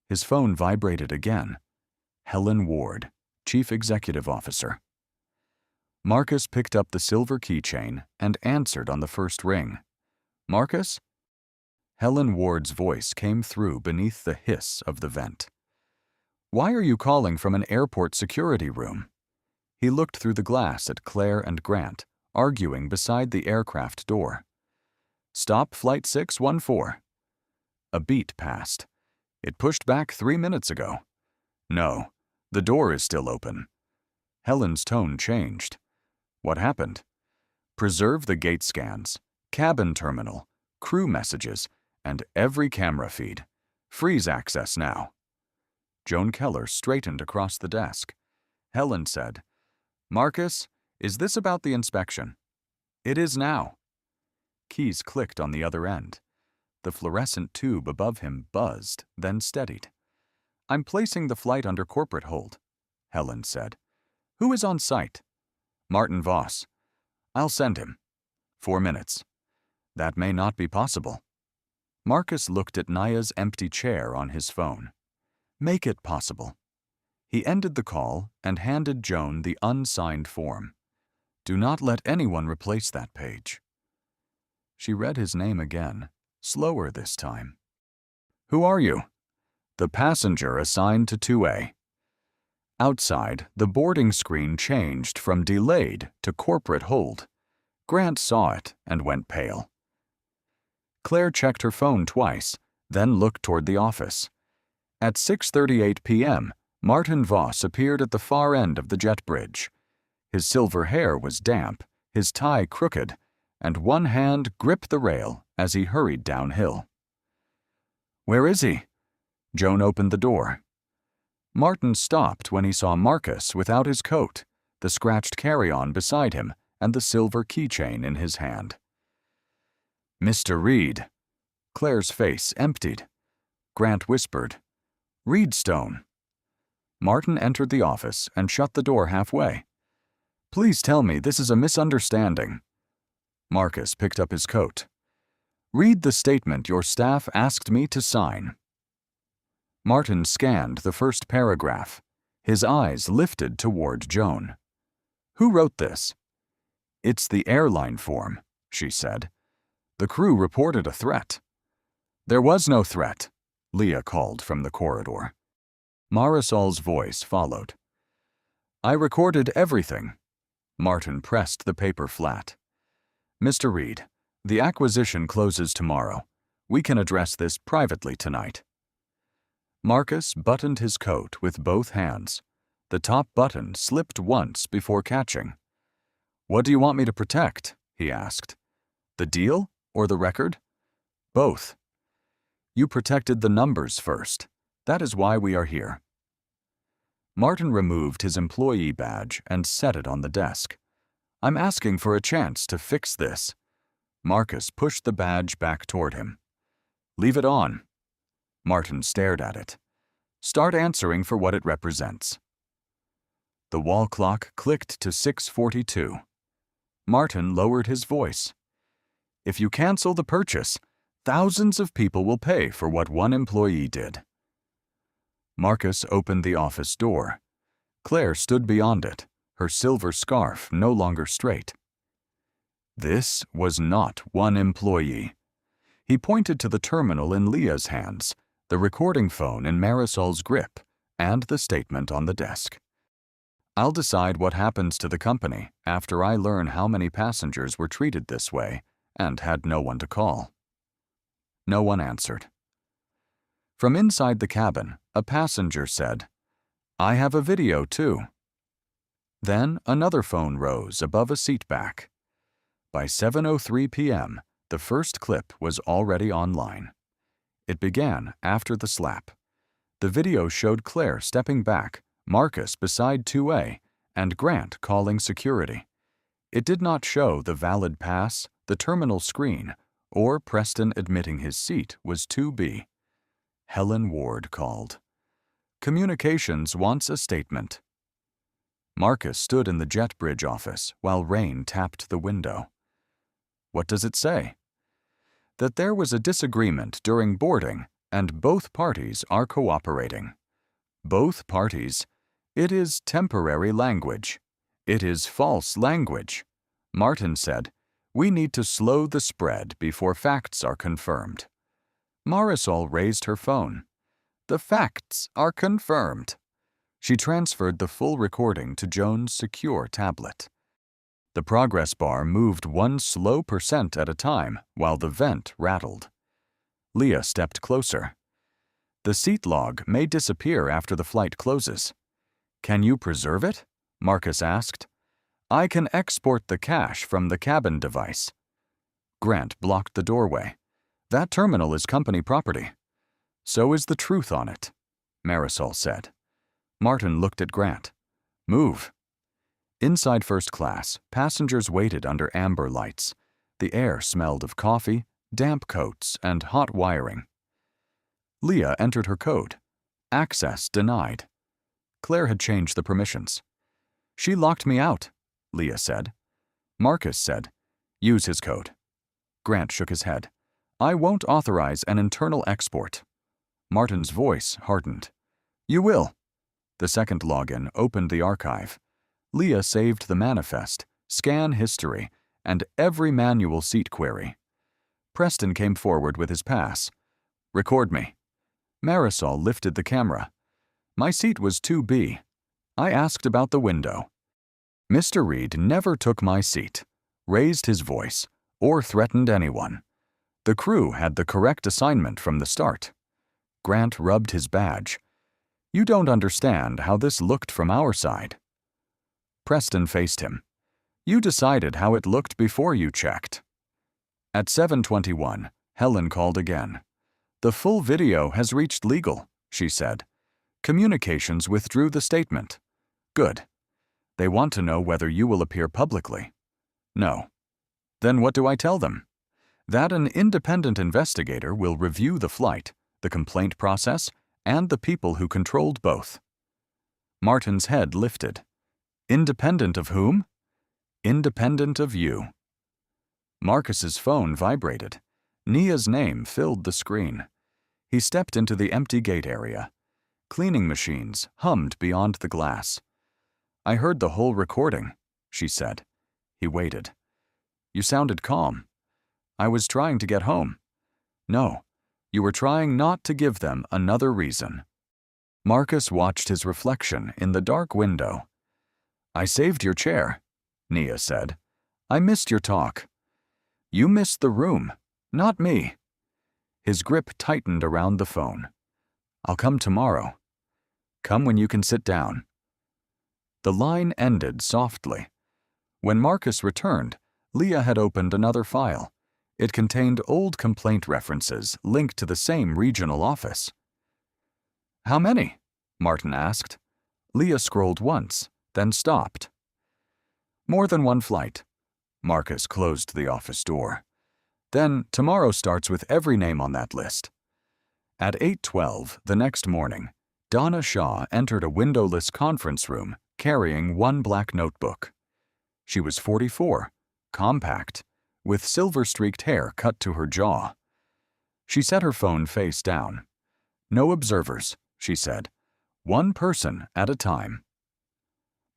His phone vibrated again. Helen Ward, Chief Executive Officer. Marcus picked up the silver keychain and answered on the first ring. Marcus? Helen Ward's voice came through beneath the hiss of the vent. Why are you calling from an airport security room? He looked through the glass at Claire and Grant, arguing beside the aircraft door. Stop Flight 614. A beat passed. It pushed back 3 minutes ago. No, the door is still open. Helen's tone changed. What happened? Preserve the gate scans, cabin terminal, crew messages, and every camera feed. Freeze access now. Joan Keller straightened across the desk. Helen said, Marcus, is this about the inspection? It is now. Keys clicked on the other end. The fluorescent tube above him buzzed, then steadied. I'm placing the flight under corporate hold, Helen said. Who is on site? Martin Voss. I'll send him. 4 minutes. That may not be possible. Marcus looked at Naya's empty chair on his phone. Make it possible. He ended the call and handed Joan the unsigned form. Do not let anyone replace that page. She read his name again, slower this time. Who are you? The passenger assigned to 2A. Outside, the boarding screen changed from delayed to corporate hold. Grant saw it and went pale. Claire checked her phone twice, then looked toward the office. At 6:38 p.m., Martin Voss appeared at the far end of the jet bridge. His silver hair was damp, his tie crooked, and one hand gripped the rail as he hurried downhill. Where is he? Joan opened the door. Martin stopped when he saw Marcus without his coat, the scratched carry-on beside him, and the silver keychain in his hand. Mr. Reed. Claire's face emptied. Grant whispered, Reedstone. Martin entered the office and shut the door halfway. Please tell me this is a misunderstanding. Marcus picked up his coat. Read the statement your staff asked me to sign. Martin scanned the first paragraph. His eyes lifted toward Joan. Who wrote this? It's the airline form, she said. The crew reported a threat. There was no threat, Leah called from the corridor. Marisol's voice followed. I recorded everything. Martin pressed the paper flat. Mr. Reed, the acquisition closes tomorrow. We can address this privately tonight. Marcus buttoned his coat with both hands. The top button slipped once before catching. What do you want me to protect? He asked. The deal or the record? Both. You protected the numbers first. That is why we are here. Martin removed his employee badge and set it on the desk. I'm asking for a chance to fix this. Marcus pushed the badge back toward him. Leave it on. Martin stared at it. Start answering for what it represents. The wall clock clicked to 6:42. Martin lowered his voice. If you cancel the purchase, thousands of people will pay for what one employee did. Marcus opened the office door. Claire stood beyond it, her silver scarf no longer straight. This was not one employee. He pointed to the terminal in Leah's hands, the recording phone in Marisol's grip, and the statement on the desk. I'll decide what happens to the company after I learn how many passengers were treated this way and had no one to call. No one answered. From inside the cabin, a passenger said, I have a video too. Then another phone rose above a seat back. By 7:03 p.m., the first clip was already online. It began after the slap. The video showed Claire stepping back, Marcus beside 2A, and Grant calling security. It did not show the valid pass, the terminal screen, or Preston admitting his seat was 2B. Helen Ward called. Communications wants a statement. Marcus stood in the jet bridge office while rain tapped the window. What does it say? that there was a disagreement during boarding and both parties are cooperating. Both parties. It is temporary language. It is false language. Martin said, "We need to slow the spread before facts are confirmed." Marisol raised her phone. "The facts are confirmed." She transferred the full recording to Joan's secure tablet. The progress bar moved 1 slow % at a time while the vent rattled. Leah stepped closer. "The seat log may disappear after the flight closes." "Can you preserve it?" Marcus asked. "I can export the cache from the cabin device." Grant blocked the doorway. "That terminal is company property." "So is the truth on it," Marisol said. Martin looked at Grant. "Move." Inside first class, passengers waited under amber lights. The air smelled of coffee, damp coats, and hot wiring. Leah entered her code. Access denied. Claire had changed the permissions. "She locked me out," Leah said. Marcus said, "Use his code." Grant shook his head. "I won't authorize an internal export." Martin's voice hardened. "You will." The second login opened the archive. Leah saved the manifest, scan history, and every manual seat query. Preston came forward with his pass. "Record me." Marisol lifted the camera. "My seat was 2B. I asked about the window. Mr. Reed never took my seat, raised his voice, or threatened anyone. The crew had the correct assignment from the start." Grant rubbed his badge. "You don't understand how this looked from our side." Preston faced him. "You decided how it looked before you checked." At 7:21, Helen called again. "The full video has reached legal," she said. "Communications withdrew the statement." "Good. They want to know whether you will appear publicly." "No." "Then what do I tell them?" "That an independent investigator will review the flight, the complaint process, and the people who controlled both." Martin's head lifted. "Independent of whom?" "Independent of you." Marcus's phone vibrated. Nia's name filled the screen. He stepped into the empty gate area. Cleaning machines hummed beyond the glass. "I heard the whole recording," she said. He waited. "You sounded calm." "I was trying to get home." "No, you were trying not to give them another reason." Marcus watched his reflection in the dark window. "I saved your chair," Nia said. "I missed your talk." "You missed the room, not me." His grip tightened around the phone. "I'll come tomorrow." "Come when you can sit down." The line ended softly. When Marcus returned, Leah had opened another file. It contained old complaint references linked to the same regional office. "How many?" Martin asked. Leah scrolled once, then stopped. "More than one flight." Marcus closed the office door. "Then tomorrow starts with every name on that list." At 8:12 the next morning, Donna Shaw entered a windowless conference room carrying one black notebook. She was 44, compact, with silver-streaked hair cut to her jaw. She set her phone face down. "No observers," she said. "One person at a time."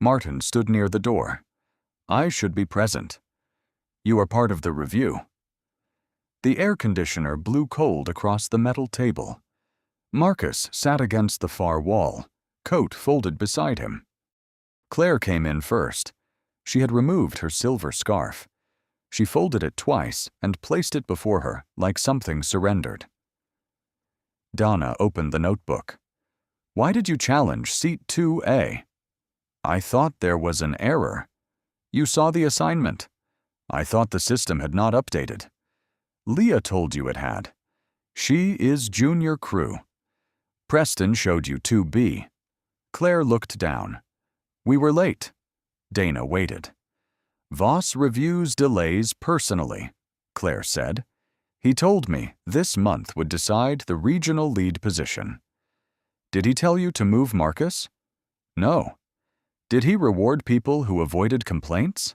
Martin stood near the door. "I should be present." "You are part of the review." The air conditioner blew cold across the metal table. Marcus sat against the far wall, coat folded beside him. Claire came in first. She had removed her silver scarf. She folded it twice and placed it before her like something surrendered. Donna opened the notebook. "Why did you challenge seat 2A?" "I thought there was an error." "You saw the assignment." "I thought the system had not updated." "Leah told you it had." "She is junior crew." "Preston showed you 2B." Claire looked down. "We were late." Dana waited. "Voss reviews delays personally," Claire said. "He told me this month would decide the regional lead position." "Did he tell you to move Marcus?" "No." "Did he reward people who avoided complaints?"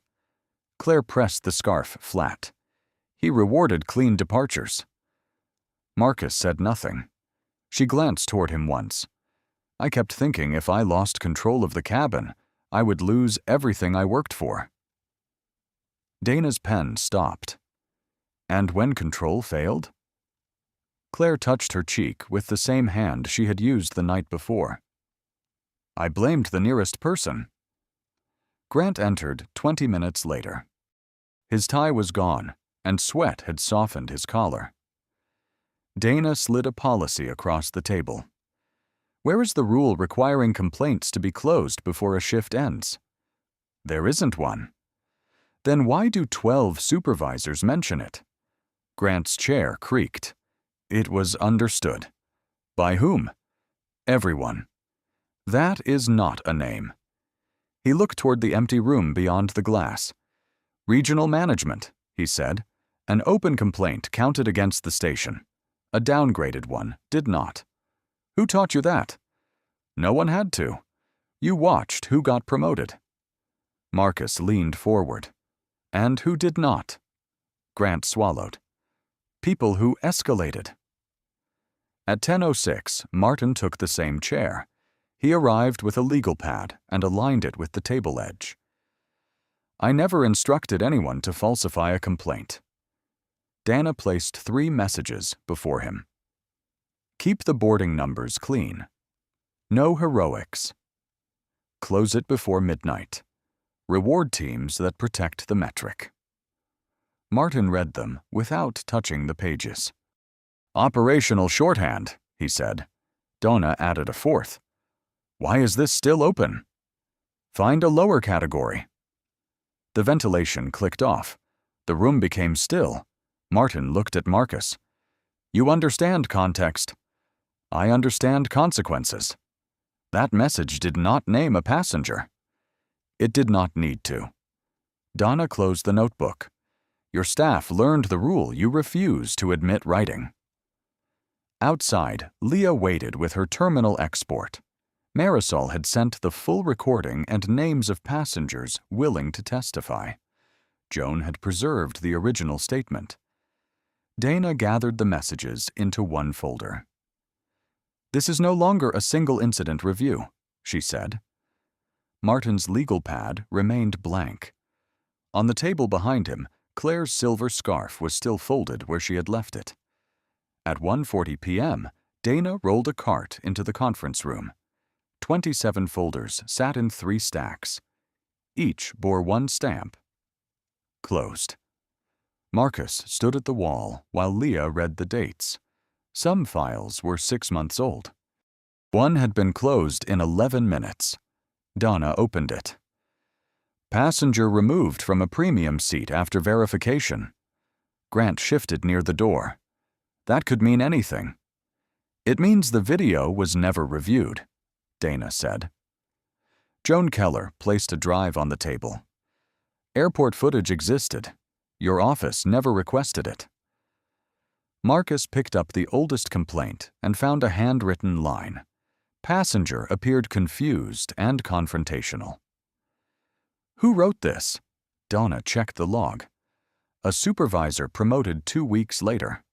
Claire pressed the scarf flat. He rewarded clean departures. Marcus said nothing. She glanced toward him once. I kept thinking if I lost control of the cabin, I would lose everything I worked for. Dana's pen stopped. And when control failed? Claire touched her cheek with the same hand she had used the night before. I blamed the nearest person. Grant entered 20 minutes later. His tie was gone, and sweat had softened his collar. Dana slid a policy across the table. Where is the rule requiring complaints to be closed before a shift ends? There isn't one. Then why do 12 supervisors mention it? Grant's chair creaked. It was understood. By whom? Everyone. That is not a name. He looked toward the empty room beyond the glass. Regional management, he said. An open complaint counted against the station. A downgraded one did not. Who taught you that? No one had to. You watched who got promoted. Marcus leaned forward. And who did not? Grant swallowed. People who escalated. At 10:06, Martin took the same chair. He arrived with a legal pad and aligned it with the table edge. I never instructed anyone to falsify a complaint. Dana placed 3 messages before him. Keep the boarding numbers clean. No heroics. Close it before midnight. Reward teams that protect the metric. Martin read them without touching the pages. Operational shorthand, he said. Donna added a 4th. Why is this still open? Find a lower category. The ventilation clicked off. The room became still. Martin looked at Marcus. You understand context. I understand consequences. That message did not name a passenger. It did not need to. Donna closed the notebook. Your staff learned the rule you refuse to admit writing. Outside, Leah waited with her terminal export. Marisol had sent the full recording and names of passengers willing to testify. Joan had preserved the original statement. Dana gathered the messages into one folder. This is no longer a single incident review, she said. Martin's legal pad remained blank. On the table behind him, Claire's silver scarf was still folded where she had left it. At 1:40 p.m., Dana rolled a cart into the conference room. 27 folders sat in 3 stacks. Each bore 1 stamp. Closed. Marcus stood at the wall while Leah read the dates. Some files were 6 months old. One had been closed in 11 minutes. Donna opened it. Passenger removed from a premium seat after verification. Grant shifted near the door. That could mean anything. It means the video was never reviewed, Dana said. Joan Keller placed a drive on the table. Airport footage existed. Your office never requested it. Marcus picked up the oldest complaint and found a handwritten line. Passenger appeared confused and confrontational. Who wrote this? Donna checked the log. A supervisor promoted 2 weeks later.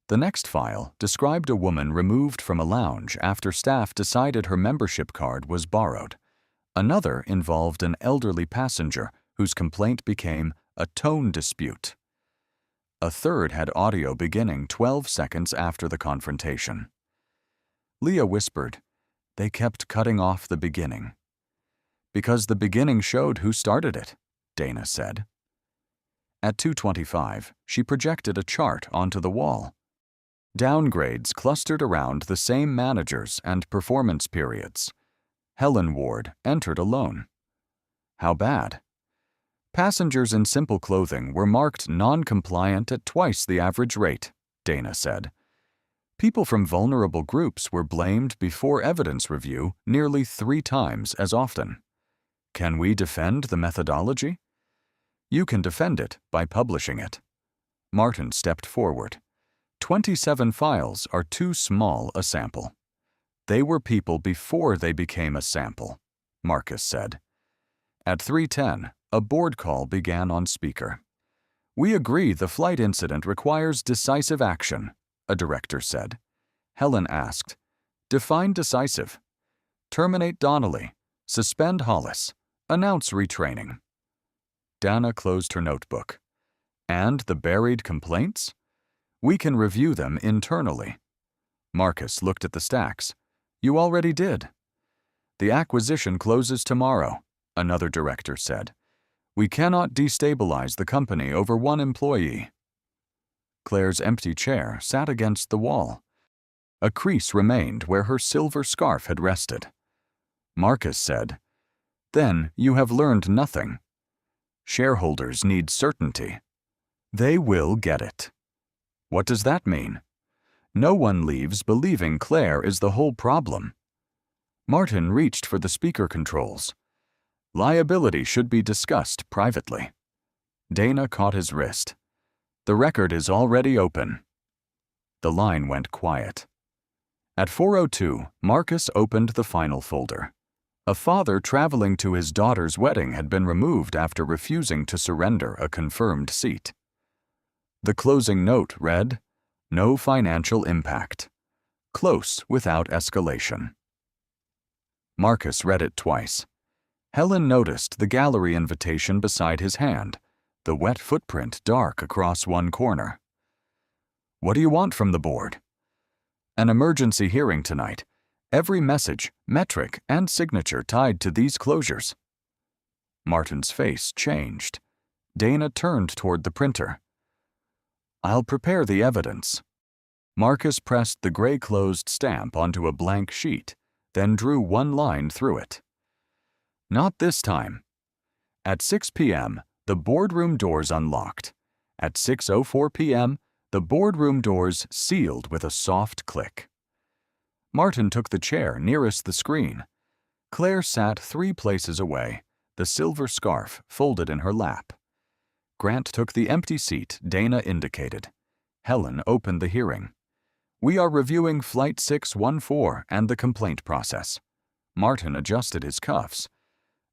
The next file described a woman removed from a lounge after staff decided her membership card was borrowed. Another involved an elderly passenger whose complaint became a tone dispute. A third had audio beginning 12 seconds after the confrontation. Leah whispered, "They kept cutting off the beginning." Because the beginning showed who started it, Dana said. At 2:25, she projected a chart onto the wall. Downgrades clustered around the same managers and performance periods. Helen Ward entered alone. How bad? Passengers in simple clothing were marked non-compliant at twice the average rate, Dana said. People from vulnerable groups were blamed before evidence review nearly 3 times as often. Can we defend the methodology? You can defend it by publishing it. Martin stepped forward. 27 files are too small a sample. They were people before they became a sample, Marcus said. At 3:10, a board call began on speaker. We agree the flight incident requires decisive action, a director said. Helen asked, define decisive. Terminate Donnelly. Suspend Hollis. Announce retraining. Dana closed her notebook. And the buried complaints? We can review them internally. Marcus looked at the stacks. You already did. The acquisition closes tomorrow, another director said. We cannot destabilize the company over one employee. Claire's empty chair sat against the wall. A crease remained where her silver scarf had rested. Marcus said, Then you have learned nothing. Shareholders need certainty. They will get it. What does that mean? No one leaves believing Claire is the whole problem. Martin reached for the speaker controls. Liability should be discussed privately. Dana caught his wrist. The record is already open. The line went quiet. At 4:02, Marcus opened the final folder. A father traveling to his daughter's wedding had been removed after refusing to surrender a confirmed seat. The closing note read, No financial impact. Close without escalation. Marcus read it twice. Helen noticed the gallery invitation beside his hand, the wet footprint dark across one corner. What do you want from the board? An emergency hearing tonight. Every message, metric, and signature tied to these closures. Martin's face changed. Dana turned toward the printer. I'll prepare the evidence. Marcus pressed the gray closed stamp onto a blank sheet, then drew one line through it. Not this time. At 6 p.m., the boardroom doors unlocked. At 6:04 p.m., the boardroom doors sealed with a soft click. Martin took the chair nearest the screen. Claire sat 3 places away, the silver scarf folded in her lap. Grant took the empty seat Dana indicated. Helen opened the hearing. We are reviewing Flight 614 and the complaint process. Martin adjusted his cuffs.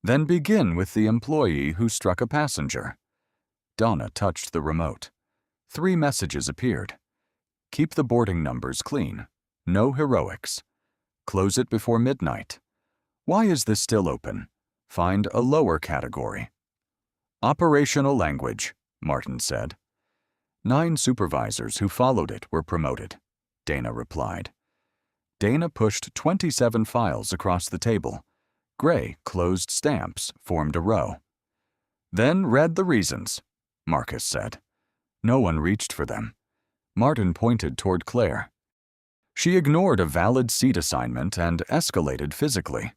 Then begin with the employee who struck a passenger. Donna touched the remote. 3 messages appeared. Keep the boarding numbers clean. No heroics. Close it before midnight. Why is this still open? Find a lower category. Operational language, Martin said. 9 supervisors who followed it were promoted, Dana replied. Dana pushed 27 files across the table. Gray, closed stamps formed a row. Then read the reasons, Marcus said. No one reached for them. Martin pointed toward Claire. She ignored a valid seat assignment and escalated physically.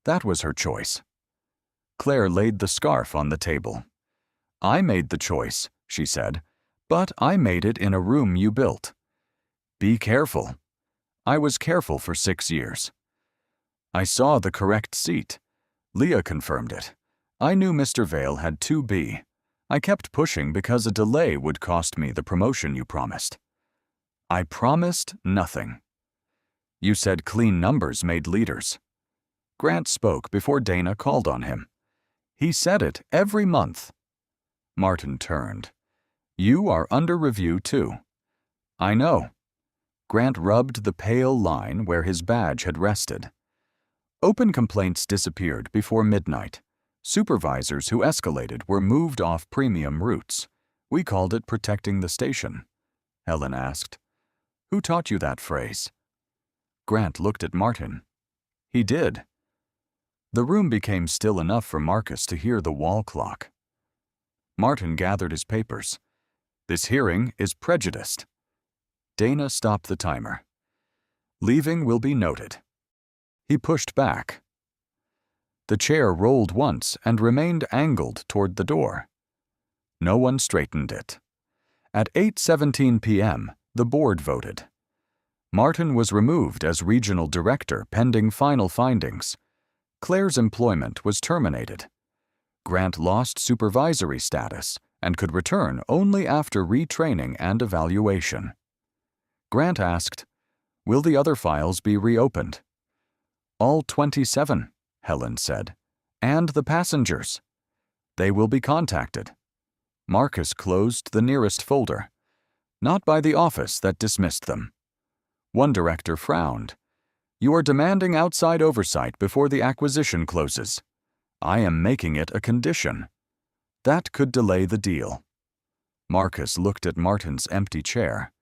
That was her choice. Claire laid the scarf on the table. I made the choice, she said, but I made it in a room you built. Be careful. I was careful for 6 years. I saw the correct seat. Leah confirmed it. I knew Mr. Vale had 2B. I kept pushing because a delay would cost me the promotion you promised. I promised nothing. You said clean numbers made leaders. Grant spoke before Dana called on him. He said it every month. Martin turned. You are under review too. I know. Grant rubbed the pale line where his badge had rested. Open complaints disappeared before midnight. Supervisors who escalated were moved off premium routes. We called it protecting the station. Helen asked. Who taught you that phrase? Grant looked at Martin. He did. The room became still enough for Marcus to hear the wall clock. Martin gathered his papers. This hearing is prejudiced. Dana stopped the timer. Leaving will be noted. He pushed back. The chair rolled once and remained angled toward the door. No one straightened it. At 8:17 p.m., the board voted. Martin was removed as regional director pending final findings. Claire's employment was terminated. Grant lost supervisory status and could return only after retraining and evaluation. Grant asked, Will the other files be reopened? All 27, Helen said, and the passengers. They will be contacted. Marcus closed the nearest folder. Not by the office that dismissed them. One director frowned. You are demanding outside oversight before the acquisition closes. I am making it a condition. That could delay the deal. Marcus looked at Martin's empty chair.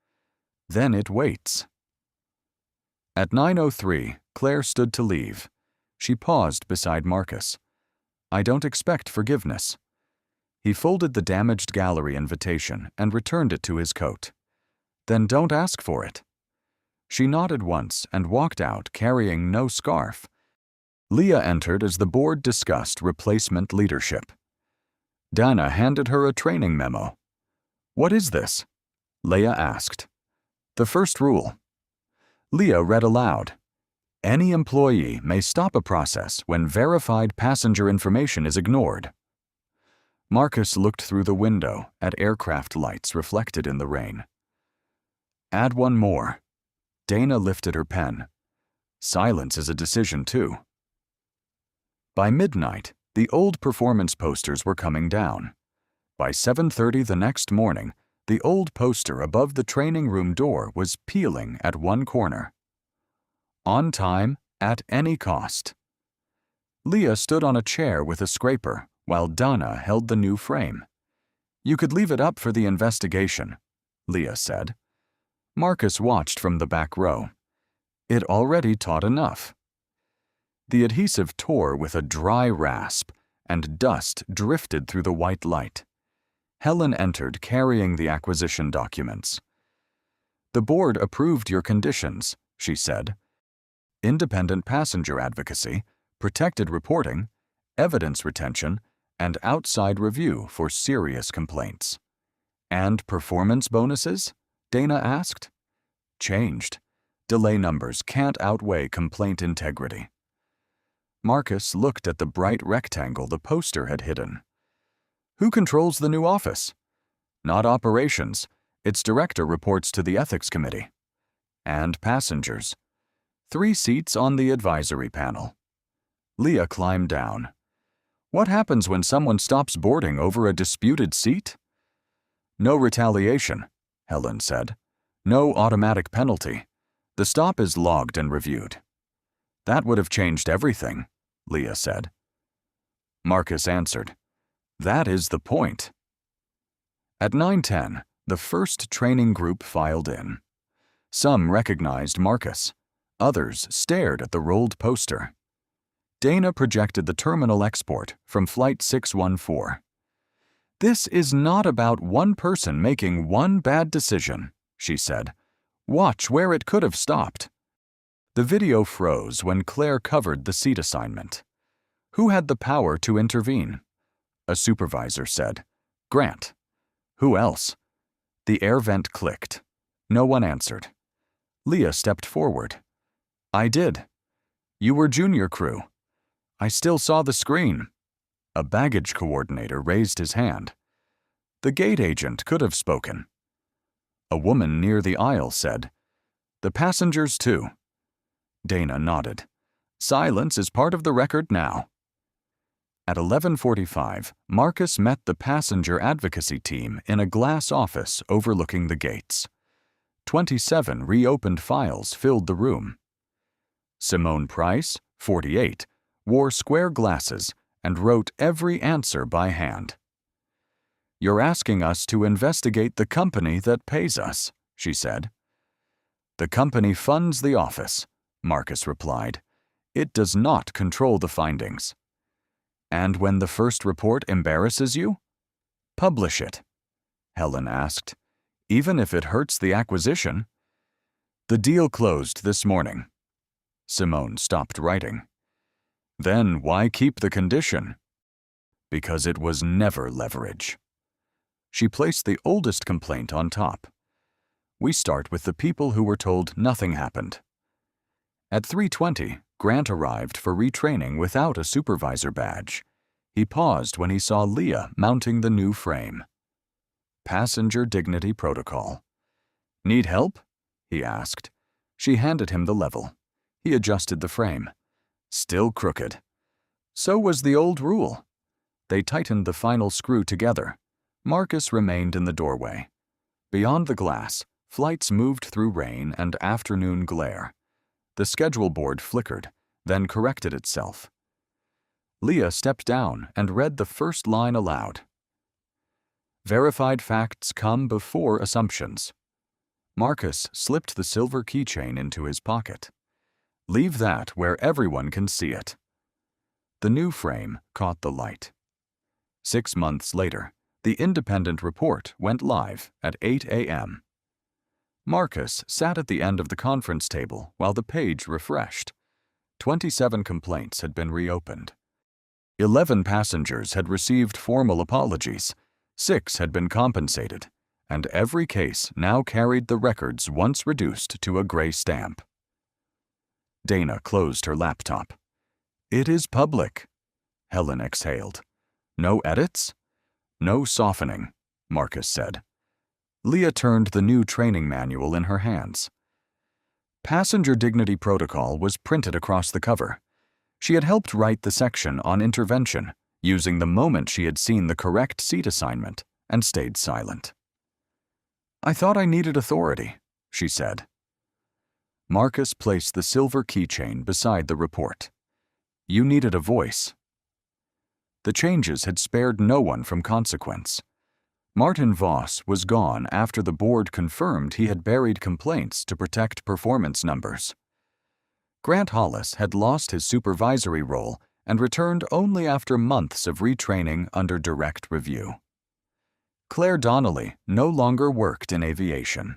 Then it waits. At 9:03, Claire stood to leave. She paused beside Marcus. I don't expect forgiveness. He folded the damaged gallery invitation and returned it to his coat. Then don't ask for it. She nodded once and walked out carrying no scarf. Leah entered as the board discussed replacement leadership. Dana handed her a training memo. What is this? Leah asked. The first rule. Leah read aloud. Any employee may stop a process when verified passenger information is ignored. Marcus looked through the window at aircraft lights reflected in the rain. Add one more. Dana lifted her pen. Silence is a decision, too. By midnight, the old performance posters were coming down. By 7:30 the next morning, the old poster above the training room door was peeling at one corner. On time, at any cost. Leah stood on a chair with a scraper, while Dana held the new frame. You could leave it up for the investigation, Leah said. Marcus watched from the back row. It already taught enough. The adhesive tore with a dry rasp, and dust drifted through the white light. Helen entered carrying the acquisition documents. The board approved your conditions, she said. Independent passenger advocacy, protected reporting, evidence retention, and outside review for serious complaints. And performance bonuses? Dana asked. Changed. Delay numbers can't outweigh complaint integrity. Marcus looked at the bright rectangle the poster had hidden. Who controls the new office? Not operations. Its director reports to the ethics committee. And passengers. 3 seats on the advisory panel. Leah climbed down. What happens when someone stops boarding over a disputed seat? No retaliation, Helen said. No automatic penalty. The stop is logged and reviewed. That would have changed everything, Leah said. Marcus answered. That is the point. At 9:10, the first training group filed in. Some recognized Marcus. Others stared at the rolled poster. Dana projected the terminal export from Flight 614. This is not about one person making one bad decision, she said. Watch where it could have stopped. The video froze when Claire covered the seat assignment. Who had the power to intervene? A supervisor said. Grant. Who else? The air vent clicked. No one answered. Leah stepped forward. I did. You were junior crew. I still saw the screen. A baggage coordinator raised his hand. The gate agent could have spoken. A woman near the aisle said, The passengers too. Dana nodded. Silence is part of the record now. At 11:45, Marcus met the passenger advocacy team in a glass office overlooking the gates. 27 reopened files filled the room. Simone Price, 48, wore square glasses and wrote every answer by hand. You're asking us to investigate the company that pays us, she said. The company funds the office, Marcus replied. It does not control the findings. And when the first report embarrasses you? Publish it, Helen asked, even if it hurts the acquisition. The deal closed this morning. Simone stopped writing. Then why keep the condition? Because it was never leverage. She placed the oldest complaint on top. We start with the people who were told nothing happened. At 3:20, Grant arrived for retraining without a supervisor badge. He paused when he saw Leah mounting the new frame. Passenger Dignity Protocol. Need help? He asked. She handed him the level. He adjusted the frame. Still crooked. So was the old rule. They tightened the final screw together. Marcus remained in the doorway. Beyond the glass, flights moved through rain and afternoon glare. The schedule board flickered, then corrected itself. Leah stepped down and read the first line aloud. Verified facts come before assumptions. Marcus slipped the silver keychain into his pocket. Leave that where everyone can see it. The new frame caught the light. 6 months later, the independent report went live at 8 a.m. Marcus sat at the end of the conference table while the page refreshed. 27 complaints had been reopened. 11 passengers had received formal apologies, 6 had been compensated, and every case now carried the records once reduced to a gray stamp. Dana closed her laptop. It is public. Helen exhaled. No edits? No softening, Marcus said. Leah turned the new training manual in her hands. Passenger Dignity Protocol was printed across the cover. She had helped write the section on intervention, using the moment she had seen the correct seat assignment, and stayed silent. I thought I needed authority, she said. Marcus placed the silver keychain beside the report. You needed a voice. The changes had spared no one from consequence. Martin Voss was gone after the board confirmed he had buried complaints to protect performance numbers. Grant Hollis had lost his supervisory role and returned only after months of retraining under direct review. Claire Donnelly no longer worked in aviation.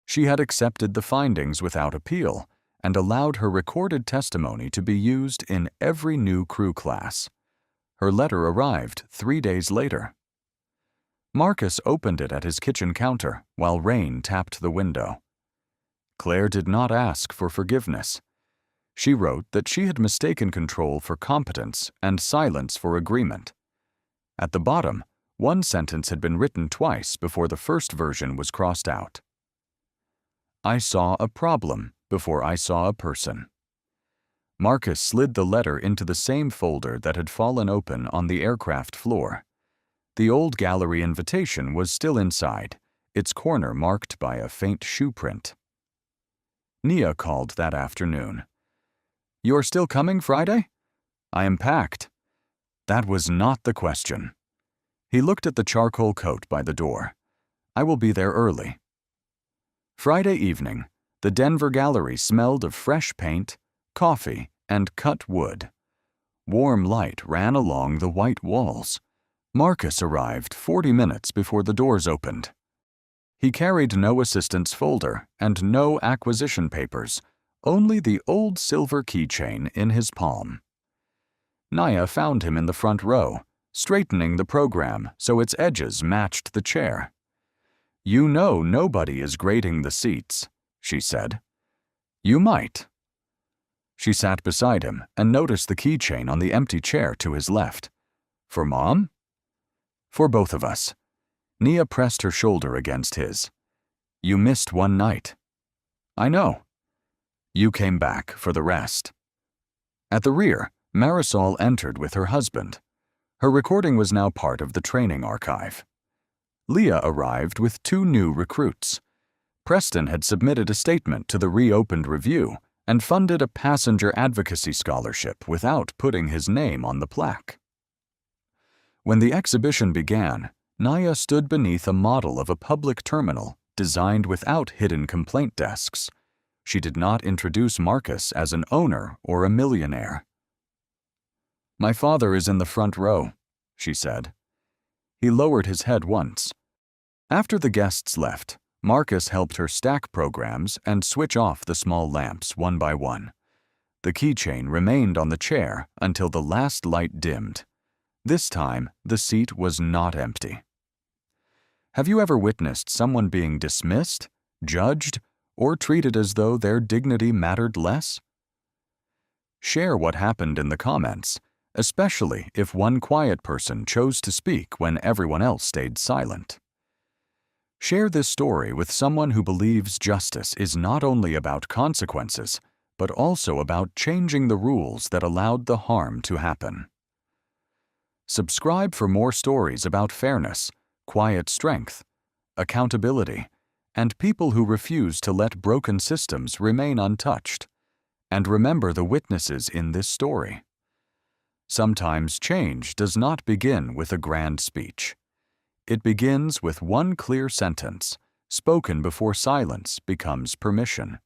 She had accepted the findings without appeal and allowed her recorded testimony to be used in every new crew class. Her letter arrived 3 days later. Marcus opened it at his kitchen counter while rain tapped the window. Claire did not ask for forgiveness. She wrote that she had mistaken control for competence and silence for agreement. At the bottom, one sentence had been written twice before the first version was crossed out. I saw a problem before I saw a person. Marcus slid the letter into the same folder that had fallen open on the aircraft floor. The old gallery invitation was still inside, its corner marked by a faint shoe print. Nia called that afternoon. You're still coming Friday? I am packed. That was not the question. He looked at the charcoal coat by the door. I will be there early. Friday evening, the Denver gallery smelled of fresh paint, coffee, and cut wood. Warm light ran along the white walls. Marcus arrived 40 minutes before the doors opened. He carried no assistant's folder and no acquisition papers, only the old silver keychain in his palm. Naya found him in the front row, straightening the program so its edges matched the chair. You know nobody is grading the seats, she said. You might. She sat beside him and noticed the keychain on the empty chair to his left. For Mom? For both of us. Nia pressed her shoulder against his. You missed one night. I know. You came back for the rest. At the rear, Marisol entered with her husband. Her recording was now part of the training archive. Leah arrived with 2 new recruits. Preston had submitted a statement to the reopened review and funded a passenger advocacy scholarship without putting his name on the plaque. When the exhibition began, Naya stood beneath a model of a public terminal designed without hidden complaint desks. She did not introduce Marcus as an owner or a millionaire. My father is in the front row, she said. He lowered his head once. After the guests left, Marcus helped her stack programs and switch off the small lamps one by one. The keychain remained on the chair until the last light dimmed. This time, the seat was not empty. Have you ever witnessed someone being dismissed, judged, or treated as though their dignity mattered less? Share what happened in the comments, especially if one quiet person chose to speak when everyone else stayed silent. Share this story with someone who believes justice is not only about consequences, but also about changing the rules that allowed the harm to happen. Subscribe for more stories about fairness, quiet strength, accountability, and people who refuse to let broken systems remain untouched. And remember the witnesses in this story. Sometimes change does not begin with a grand speech. It begins with one clear sentence, spoken before silence becomes permission.